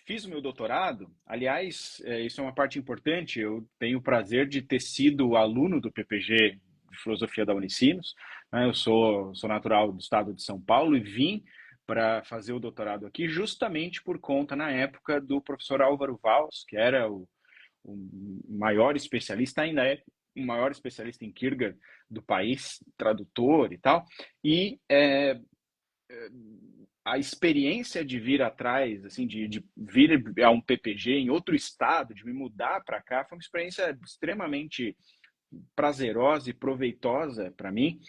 fiz o meu doutorado, aliás, isso é uma parte importante, eu tenho o prazer de ter sido aluno do PPG de Filosofia da Unicinos, né? Eu sou natural do estado de São Paulo e vim para fazer o doutorado aqui justamente por conta, na época, do professor Álvaro Valls, que era o maior especialista, ainda é o maior especialista em Kierkegaard do país, tradutor e tal, e a experiência de vir atrás, assim, de vir a um PPG em outro estado, de me mudar para cá, foi uma experiência extremamente prazerosa e proveitosa para mim.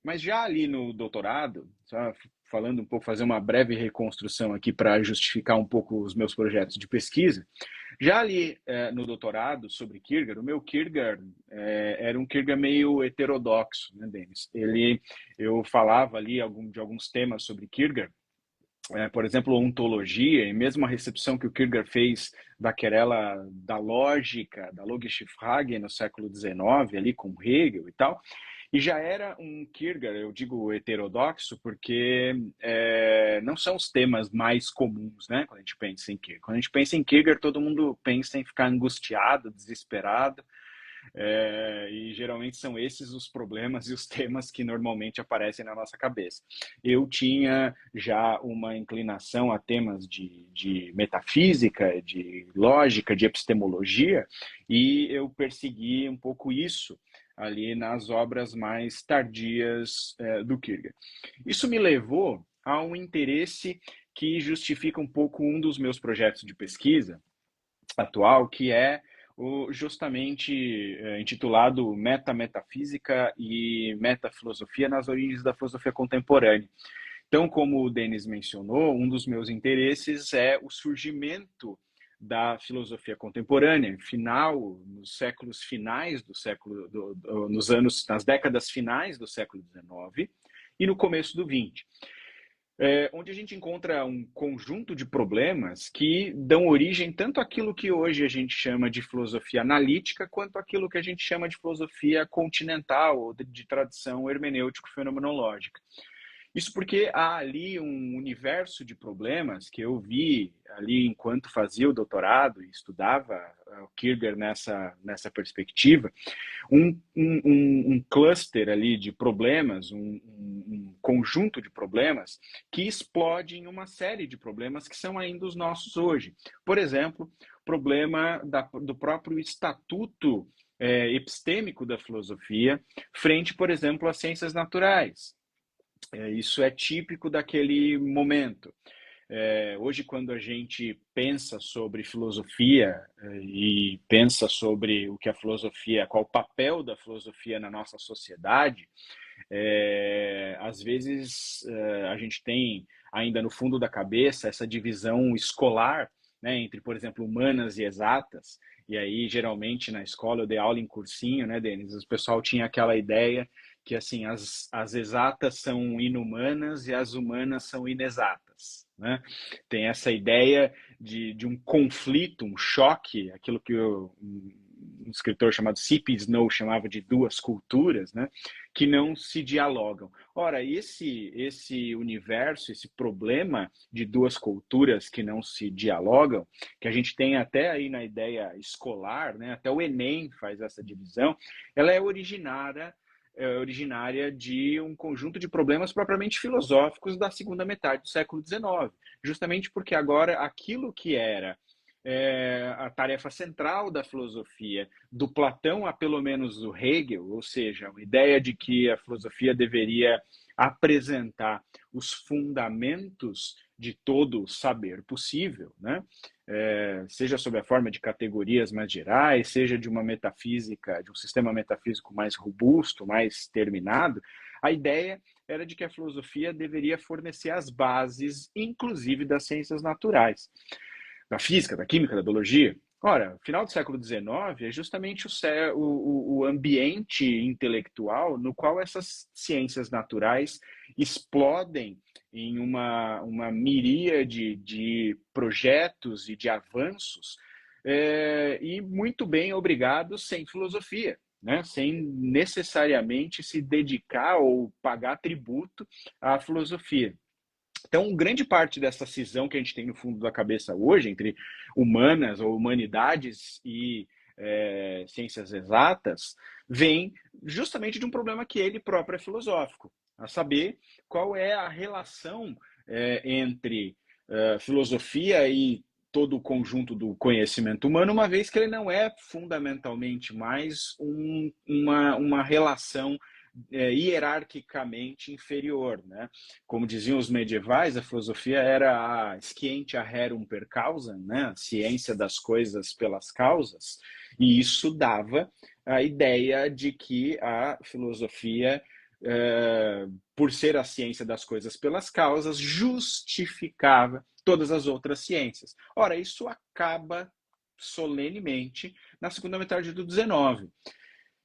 Mas já ali no doutorado, só falando um pouco, fazer uma breve reconstrução aqui para justificar um pouco os meus projetos de pesquisa, já ali no doutorado sobre Kierkegaard, o meu Kierkegaard era um Kierkegaard meio heterodoxo, né, Denis? Eu falava ali de alguns temas sobre Kierkegaard, por exemplo, ontologia, e mesmo a recepção que o Kierkegaard fez da querela da lógica, da Logische Frage no século XIX, ali com Hegel e tal, e já era um Kierkegaard, eu digo heterodoxo, porque não são os temas mais comuns, né, quando a gente pensa em Kierkegaard. Quando a gente pensa em Kierkegaard, todo mundo pensa em ficar angustiado, desesperado, e geralmente são esses os problemas e os temas que normalmente aparecem na nossa cabeça. Eu tinha já uma inclinação a temas de metafísica, de lógica, de epistemologia, e eu persegui um pouco isso ali nas obras mais tardias do Kierkegaard. Isso me levou a um interesse que justifica um pouco um dos meus projetos de pesquisa atual, que é justamente intitulado Metametafísica e Metafilosofia nas origens da filosofia contemporânea. Então, como o Denis mencionou, um dos meus interesses é o surgimento da filosofia contemporânea, nos séculos finais do século, nas décadas finais do século XIX e no começo do XX. onde a gente encontra um conjunto de problemas que dão origem tanto àquilo que hoje a gente chama de filosofia analítica, quanto àquilo que a gente chama de filosofia continental, ou de tradição hermenêutico-fenomenológica. Isso porque há ali um universo de problemas que eu vi ali enquanto fazia o doutorado e estudava o Kierkegaard nessa perspectiva, um cluster ali de problemas, um conjunto de problemas que explode em uma série de problemas que são ainda os nossos hoje. Por exemplo, problema do próprio estatuto epistêmico da filosofia frente, por exemplo, às ciências naturais. Isso é típico daquele momento. Hoje, quando a gente pensa sobre filosofia e pensa sobre o que a filosofia, qual o papel da filosofia na nossa sociedade, às vezes a gente tem ainda no fundo da cabeça essa divisão escolar, né, entre, por exemplo, humanas e exatas. E aí, geralmente, na escola, eu dei aula em cursinho, né, Denis? O pessoal tinha aquela ideia que, assim, as exatas são inumanas e as humanas são inexatas, né? Tem essa ideia de um conflito, um choque, aquilo que um escritor chamado C.P. Snow chamava de duas culturas, né? Que não se dialogam. Ora, esse universo, esse problema de duas culturas que não se dialogam, que a gente tem até aí na ideia escolar, né? Até o Enem faz essa divisão, ela é originária de um conjunto de problemas propriamente filosóficos da segunda metade do século XIX, justamente porque agora aquilo que era a tarefa central da filosofia, do Platão a pelo menos o Hegel, ou seja, a ideia de que a filosofia deveria apresentar os fundamentos de todo saber possível, né? Seja sob a forma de categorias mais gerais, seja de uma metafísica, de um sistema metafísico mais robusto, mais terminado, a ideia era de que a filosofia deveria fornecer as bases, inclusive das ciências naturais, da física, da química, da biologia. Ora, final do século XIX é justamente o ambiente intelectual no qual essas ciências naturais explodem em uma miríade de projetos e de avanços, e muito bem obrigados sem filosofia, né? Sem necessariamente se dedicar ou pagar tributo à filosofia. Então, grande parte dessa cisão que a gente tem no fundo da cabeça hoje entre humanas ou humanidades e ciências exatas vem justamente de um problema que ele próprio é filosófico, a saber qual é a relação entre filosofia e todo o conjunto do conhecimento humano, uma vez que ele não é fundamentalmente mais uma relação hierarquicamente inferior, né? Como diziam os medievais, a filosofia era a scientia rerum per causam, né? A ciência das coisas pelas causas, e isso dava a ideia de que a filosofia, por ser a ciência das coisas pelas causas, justificava todas as outras ciências. Ora, isso acaba solenemente na segunda metade do XIX.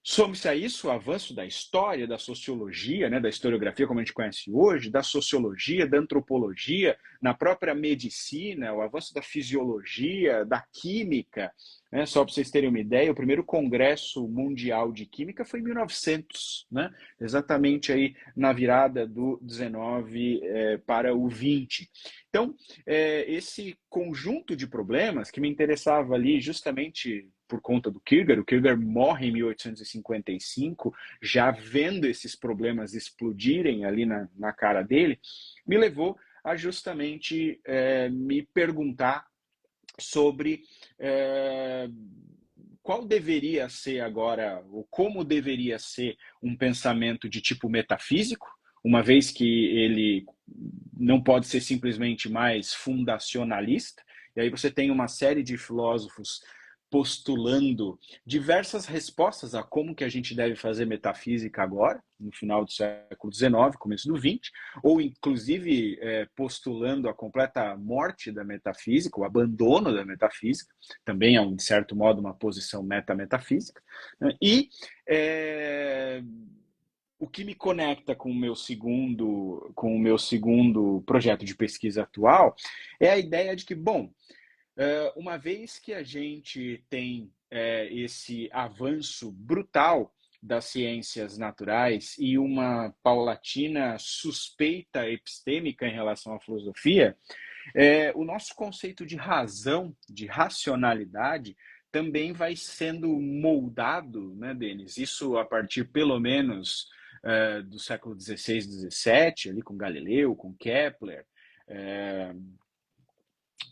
Some-se a isso o avanço da história, da sociologia, né, da historiografia como a gente conhece hoje, da sociologia, da antropologia, na própria medicina, o avanço da fisiologia, da química. Né? Só para vocês terem uma ideia, o primeiro Congresso Mundial de Química foi em 1900, né? Exatamente aí na virada do 19 para o 20. Então, esse conjunto de problemas que me interessava ali justamente por conta do Kierkegaard. O Kierkegaard morre em 1855, já vendo esses problemas explodirem ali na cara dele, me levou a justamente me perguntar sobre qual deveria ser agora, ou como deveria ser um pensamento de tipo metafísico, uma vez que ele não pode ser simplesmente mais fundacionalista. E aí você tem uma série de filósofos postulando diversas respostas a como que a gente deve fazer metafísica agora, no final do século XIX, começo do XX, ou inclusive postulando a completa morte da metafísica, o abandono da metafísica, também é, de certo modo, uma posição metametafísica, né? E o que me conecta com o meu segundo projeto de pesquisa atual é a ideia de que, bom, uma vez que a gente tem esse avanço brutal das ciências naturais e uma paulatina suspeita epistêmica em relação à filosofia, o nosso conceito de razão, de racionalidade, também vai sendo moldado, né, Denis? Isso a partir, pelo menos, do século XVI, XVII, ali com Galileu, com Kepler, é,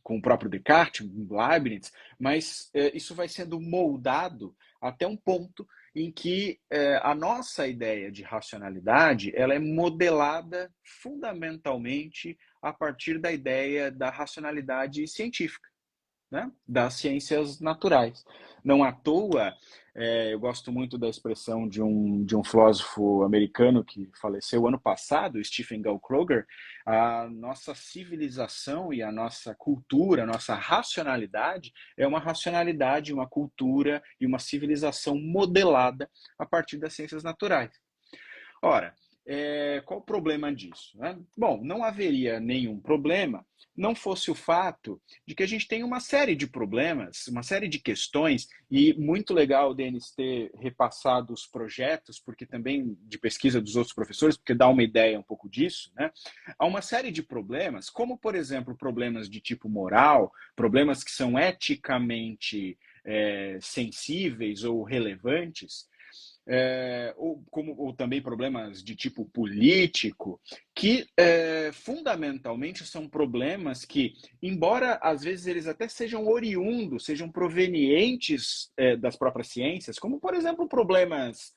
com o próprio Descartes, Leibniz, mas isso vai sendo moldado até um ponto em que a nossa ideia de racionalidade ela é modelada fundamentalmente a partir da ideia da racionalidade científica, né, das ciências naturais. Não à toa, eu gosto muito da expressão de um filósofo americano que faleceu ano passado, Stephen Gall Kroger, a nossa civilização e a nossa cultura, a nossa racionalidade é uma racionalidade, uma cultura e uma civilização modelada a partir das ciências naturais. Ora, qual o problema disso, né? Bom, não haveria nenhum problema não fosse o fato de que a gente tem uma série de problemas, uma série de questões, e muito legal o Denis ter repassado os projetos, porque também de pesquisa dos outros professores, porque dá uma ideia um pouco disso, né? Há uma série de problemas, como, por exemplo, problemas de tipo moral, problemas que são eticamente sensíveis ou relevantes, ou também problemas de tipo político, que fundamentalmente são problemas que, embora às vezes eles até sejam oriundos, sejam provenientes das próprias ciências, como por exemplo problemas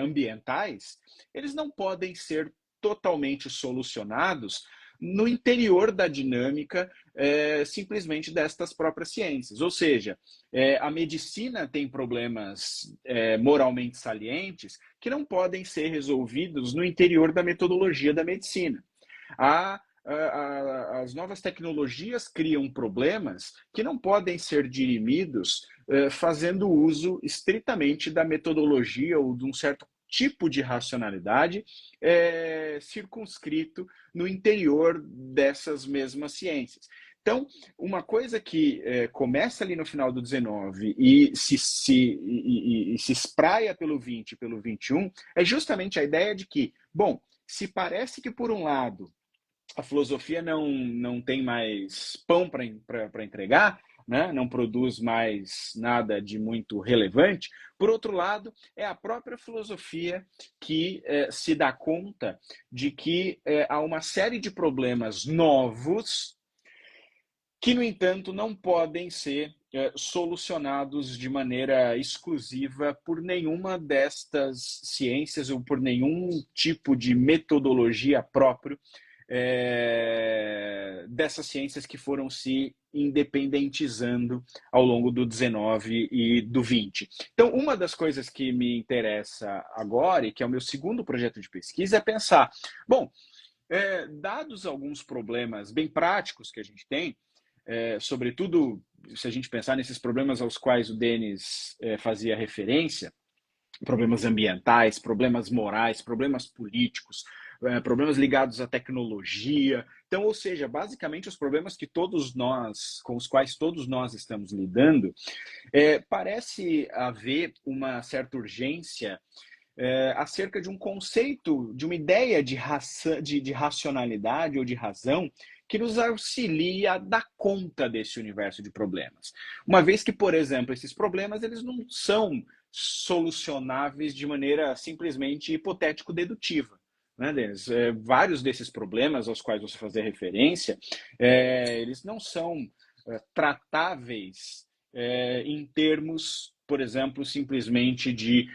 ambientais, eles não podem ser totalmente solucionados no interior da dinâmica simplesmente destas próprias ciências. Ou seja, a medicina tem problemas moralmente salientes que não podem ser resolvidos no interior da metodologia da medicina. As novas tecnologias criam problemas que não podem ser dirimidos fazendo uso estritamente da metodologia ou de um certo tipo de racionalidade circunscrito no interior dessas mesmas ciências. Então, uma coisa que começa ali no final do 19 e se espraia pelo 20 e pelo 21 é justamente a ideia de que, bom, se parece que por um lado a filosofia não tem mais pão para entregar, né? Não produz mais nada de muito relevante. Por outro lado, é a própria filosofia que se dá conta de que há uma série de problemas novos que, no entanto, não podem ser solucionados de maneira exclusiva por nenhuma destas ciências ou por nenhum tipo de metodologia próprio dessas ciências que foram se independentizando ao longo do 19 e do 20. Então, uma das coisas que me interessa agora, e que é o meu segundo projeto de pesquisa, é pensar, bom, dados alguns problemas bem práticos que a gente tem, sobretudo se a gente pensar nesses problemas aos quais o Denis fazia referência, problemas ambientais, problemas morais, problemas políticos, problemas ligados à tecnologia. Então, ou seja, basicamente os problemas que todos nós, com os quais todos nós estamos lidando, parece haver uma certa urgência acerca de um conceito, de uma ideia de racionalidade ou de razão que nos auxilia a dar conta desse universo de problemas. Uma vez que, por exemplo, esses problemas eles não são solucionáveis de maneira simplesmente hipotético-dedutiva. Né, Denis? Vários desses problemas aos quais você fazia referência, eles não são tratáveis em termos, por exemplo, simplesmente de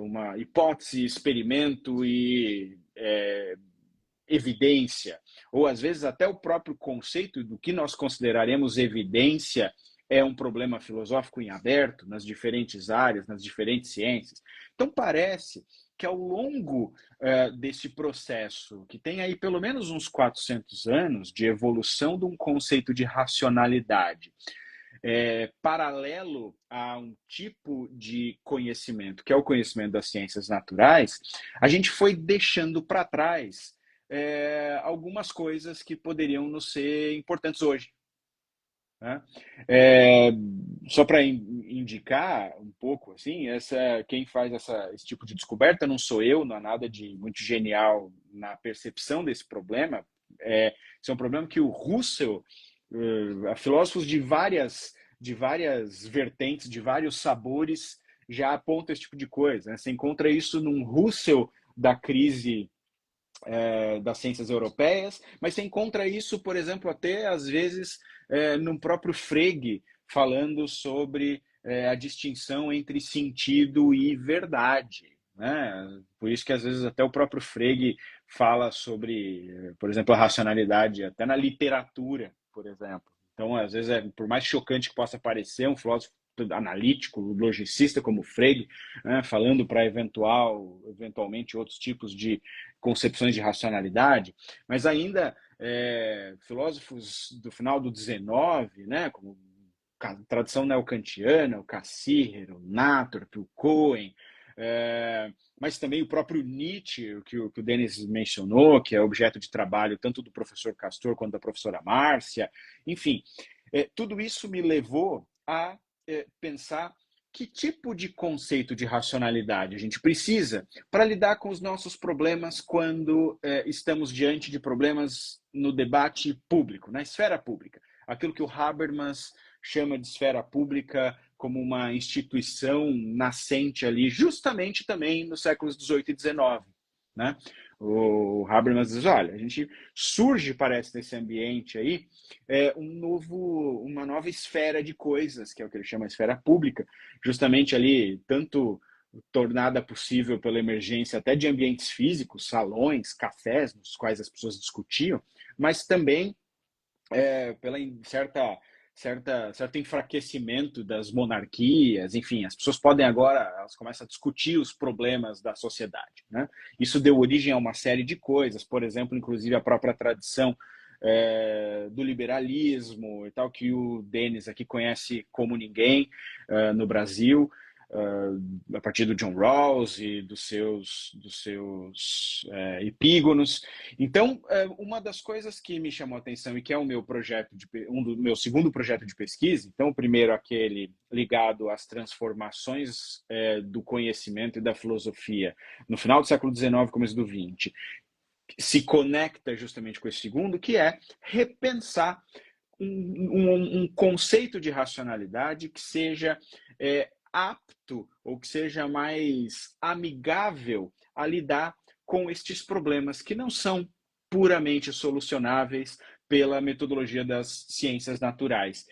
uma hipótese, experimento e evidência, ou às vezes até o próprio conceito do que nós consideraremos evidência é um problema filosófico em aberto nas diferentes áreas, nas diferentes ciências. Então parece que ao longo desse processo, que tem aí pelo menos uns 400 anos de evolução de um conceito de racionalidade, paralelo a um tipo de conhecimento, que é o conhecimento das ciências naturais, a gente foi deixando para trás algumas coisas que poderiam nos ser importantes hoje. Né? É, só para indicar um pouco, assim, quem faz esse tipo de descoberta não sou eu, não há nada de muito genial na percepção desse problema. Esse é um problema que o Russell, filósofos de várias vertentes, de vários sabores, já apontam esse tipo de coisa. Né? Você encontra isso num Russell da crise das ciências europeias, mas você encontra isso, por exemplo, até às vezes no próprio Frege, falando sobre a distinção entre sentido e verdade. Né? Por isso que às vezes até o próprio Frege fala sobre, por exemplo, a racionalidade, até na literatura, por exemplo. Então, às vezes, por mais chocante que possa parecer, um filósofo analítico, logicista como Frege, né, falando para eventualmente outros tipos de concepções de racionalidade, mas ainda filósofos do final do XIX, né, como a tradição neocantiana, o Cassirer, o Nathorp, o Cohen, mas também o próprio Nietzsche, que o Denis mencionou, que é objeto de trabalho tanto do professor Castor quanto da professora Márcia. Enfim, tudo isso me levou a pensar que tipo de conceito de racionalidade a gente precisa para lidar com os nossos problemas quando estamos diante de problemas no debate público, na esfera pública. Aquilo que o Habermas chama de esfera pública como uma instituição nascente ali, justamente também nos séculos XVIII e XIX. Né? O Habermas diz, olha, a gente surge, parece, nesse ambiente aí, uma nova esfera de coisas, que é o que ele chama de esfera pública, justamente ali, tanto tornada possível pela emergência até de ambientes físicos, salões, cafés, nos quais as pessoas discutiam, mas também pela certo enfraquecimento das monarquias, enfim, as pessoas podem agora, elas começam a discutir os problemas da sociedade. Né? Isso deu origem a uma série de coisas, por exemplo, inclusive a própria tradição do liberalismo e tal, que o Denis aqui conhece como ninguém no Brasil, a partir do John Rawls e dos seus epígonos. Então, uma das coisas que me chamou a atenção e que é o meu projeto, do meu segundo projeto de pesquisa, então o primeiro aquele ligado às transformações do conhecimento e da filosofia no final do século XIX, começo do XX, se conecta justamente com esse segundo, que é repensar um conceito de racionalidade que seja apto ou que seja mais amigável a lidar com estes problemas que não são puramente solucionáveis pela metodologia das ciências naturais.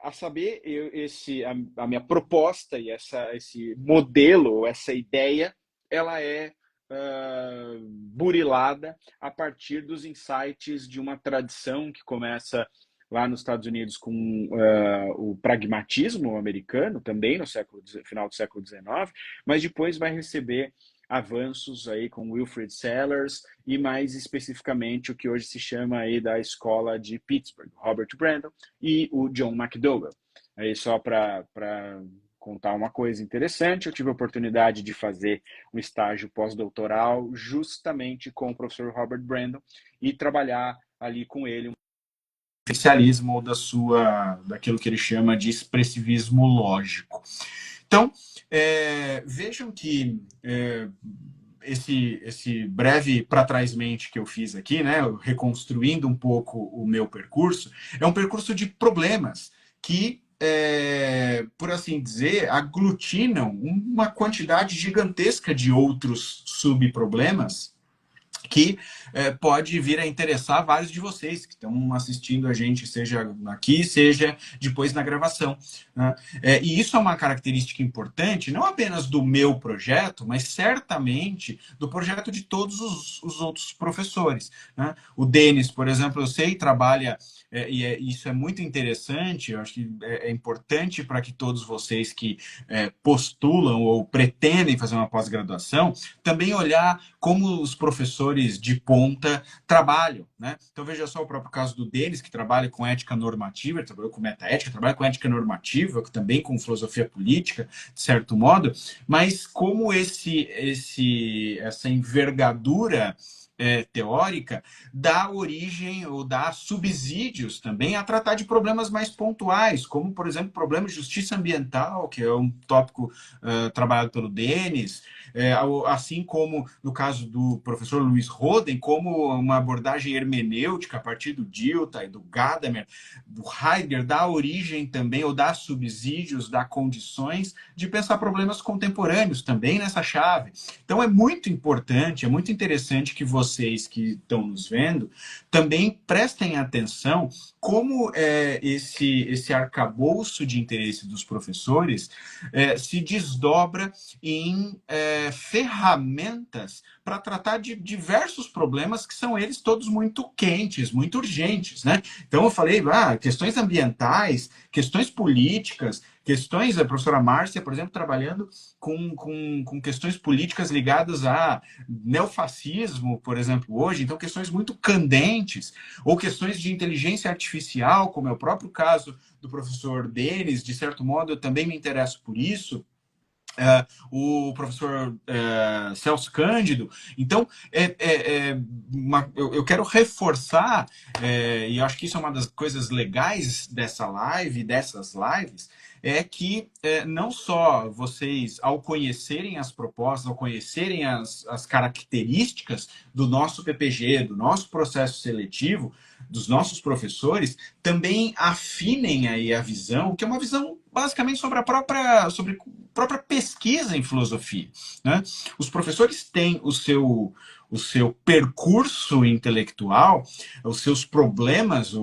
A saber, a minha proposta e esse modelo, essa ideia, ela é burilada a partir dos insights de uma tradição que começa lá nos Estados Unidos com o pragmatismo americano, também no final do século XIX, mas depois vai receber avanços aí com Wilfrid Sellars e mais especificamente o que hoje se chama aí da escola de Pittsburgh, Robert Brandon e o John McDougall. Aí só para contar uma coisa interessante, eu tive a oportunidade de fazer um estágio pós-doutoral justamente com o professor Robert Brandon e trabalhar ali com ele um especialismo daquilo que ele chama de expressivismo lógico. Então, vejam que esse breve para trás mente que eu fiz aqui, né, reconstruindo um pouco o meu percurso, é um percurso de problemas que por assim dizer, aglutinam uma quantidade gigantesca de outros subproblemas que pode vir a interessar vários de vocês que estão assistindo a gente, seja aqui, seja depois na gravação. Né? E isso é uma característica importante, não apenas do meu projeto, mas certamente do projeto de todos os outros professores. Né? O Denis, por exemplo, eu sei, trabalha isso é muito interessante, eu acho que é importante para que todos vocês que postulam ou pretendem fazer uma pós-graduação, também olhar como os professores de ponta trabalham, né? Então veja só o próprio caso do Denis, que trabalha com ética normativa, ele trabalhou com metaética, trabalha com ética normativa, também com filosofia política, de certo modo, mas como essa envergadura teórica dá origem ou dá subsídios também a tratar de problemas mais pontuais, como, por exemplo, o problema de justiça ambiental, que é um tópico trabalhado pelo Denis, assim como no caso do professor Luiz Roden, como uma abordagem hermenêutica a partir do Dilthey e do Gadamer, do Heidegger, dá origem também, ou dá subsídios, dá condições de pensar problemas contemporâneos também nessa chave. Então é muito importante, é muito interessante que vocês que estão nos vendo também prestem atenção como esse arcabouço de interesse dos professores se desdobra em ferramentas para tratar de diversos problemas que são eles todos muito quentes, muito urgentes, né? Então eu falei, questões ambientais, questões políticas, questões, a professora Márcia, por exemplo, trabalhando com questões políticas ligadas a neofascismo, por exemplo, hoje, então questões muito candentes, ou questões de inteligência artificial, como é o próprio caso do professor Denis, de certo modo eu também me interesso por isso, o professor Celso Cândido. Então, eu quero reforçar, e eu acho que isso é uma das coisas legais dessa live, dessas lives, é que não só vocês, ao conhecerem as propostas, ao conhecerem as características do nosso PPG, do nosso processo seletivo, dos nossos professores, também afinem aí a visão, que é uma visão basicamente sobre a própria pesquisa em filosofia, né? Os professores têm o seu percurso intelectual, os seus problemas. Tem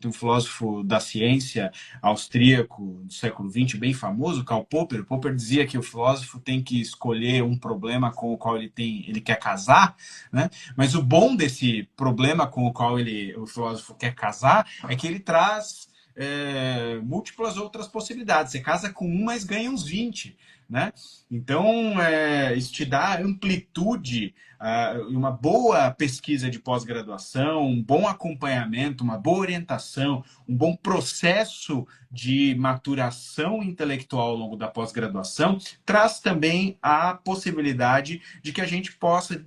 um filósofo da ciência austríaco do século XX, bem famoso, Karl Popper. Popper dizia que o filósofo tem que escolher um problema com o qual ele quer casar, né? Mas o bom desse problema com o qual o filósofo quer casar é que ele traz múltiplas outras possibilidades. Você casa com um, mas ganha uns 20, né? Então, isso te dá amplitude, uma boa pesquisa de pós-graduação, um bom acompanhamento, uma boa orientação, um bom processo de maturação intelectual ao longo da pós-graduação, traz também a possibilidade de que a gente possa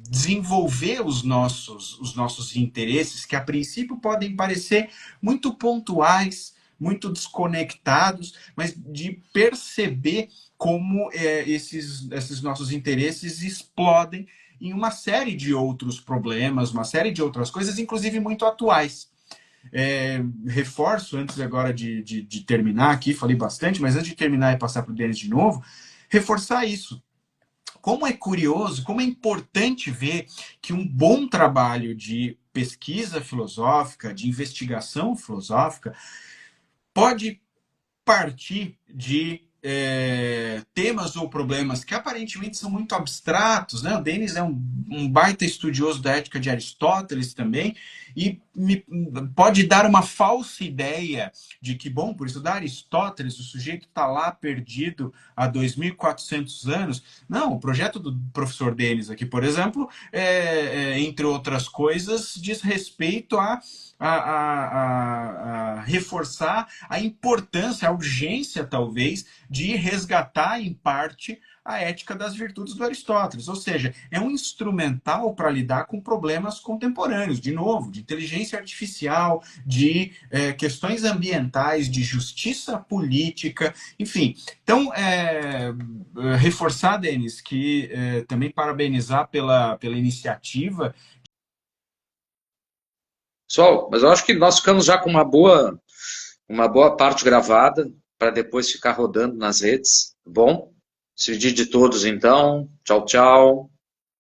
desenvolver os nossos interesses, que a princípio podem parecer muito pontuais, muito desconectados, mas de perceber como esses nossos interesses explodem em uma série de outros problemas, uma série de outras coisas, inclusive muito atuais. Reforço, antes agora de terminar aqui, falei bastante, mas antes de terminar e passar para o Denis de novo, reforçar isso. Como é curioso, como é importante ver que um bom trabalho de pesquisa filosófica, de investigação filosófica, pode partir de temas ou problemas que aparentemente são muito abstratos, né? O Denis é um baita estudioso da ética de Aristóteles também, e pode dar uma falsa ideia de que, bom, por estudar Aristóteles, o sujeito está lá perdido há 2.400 anos. Não, o projeto do professor Denis aqui, por exemplo, entre outras coisas, diz respeito a reforçar a importância, a urgência, talvez, de resgatar, em parte, a ética das virtudes do Aristóteles. Ou seja, é um instrumental para lidar com problemas contemporâneos, de novo, de inteligência artificial, de questões ambientais, de justiça política, enfim. Então, reforçar, Denis, que também parabenizar pela iniciativa. Pessoal, mas eu acho que nós ficamos já com uma boa parte gravada para depois ficar rodando nas redes. Tá bom? Se despedir de todos, então. Tchau, tchau.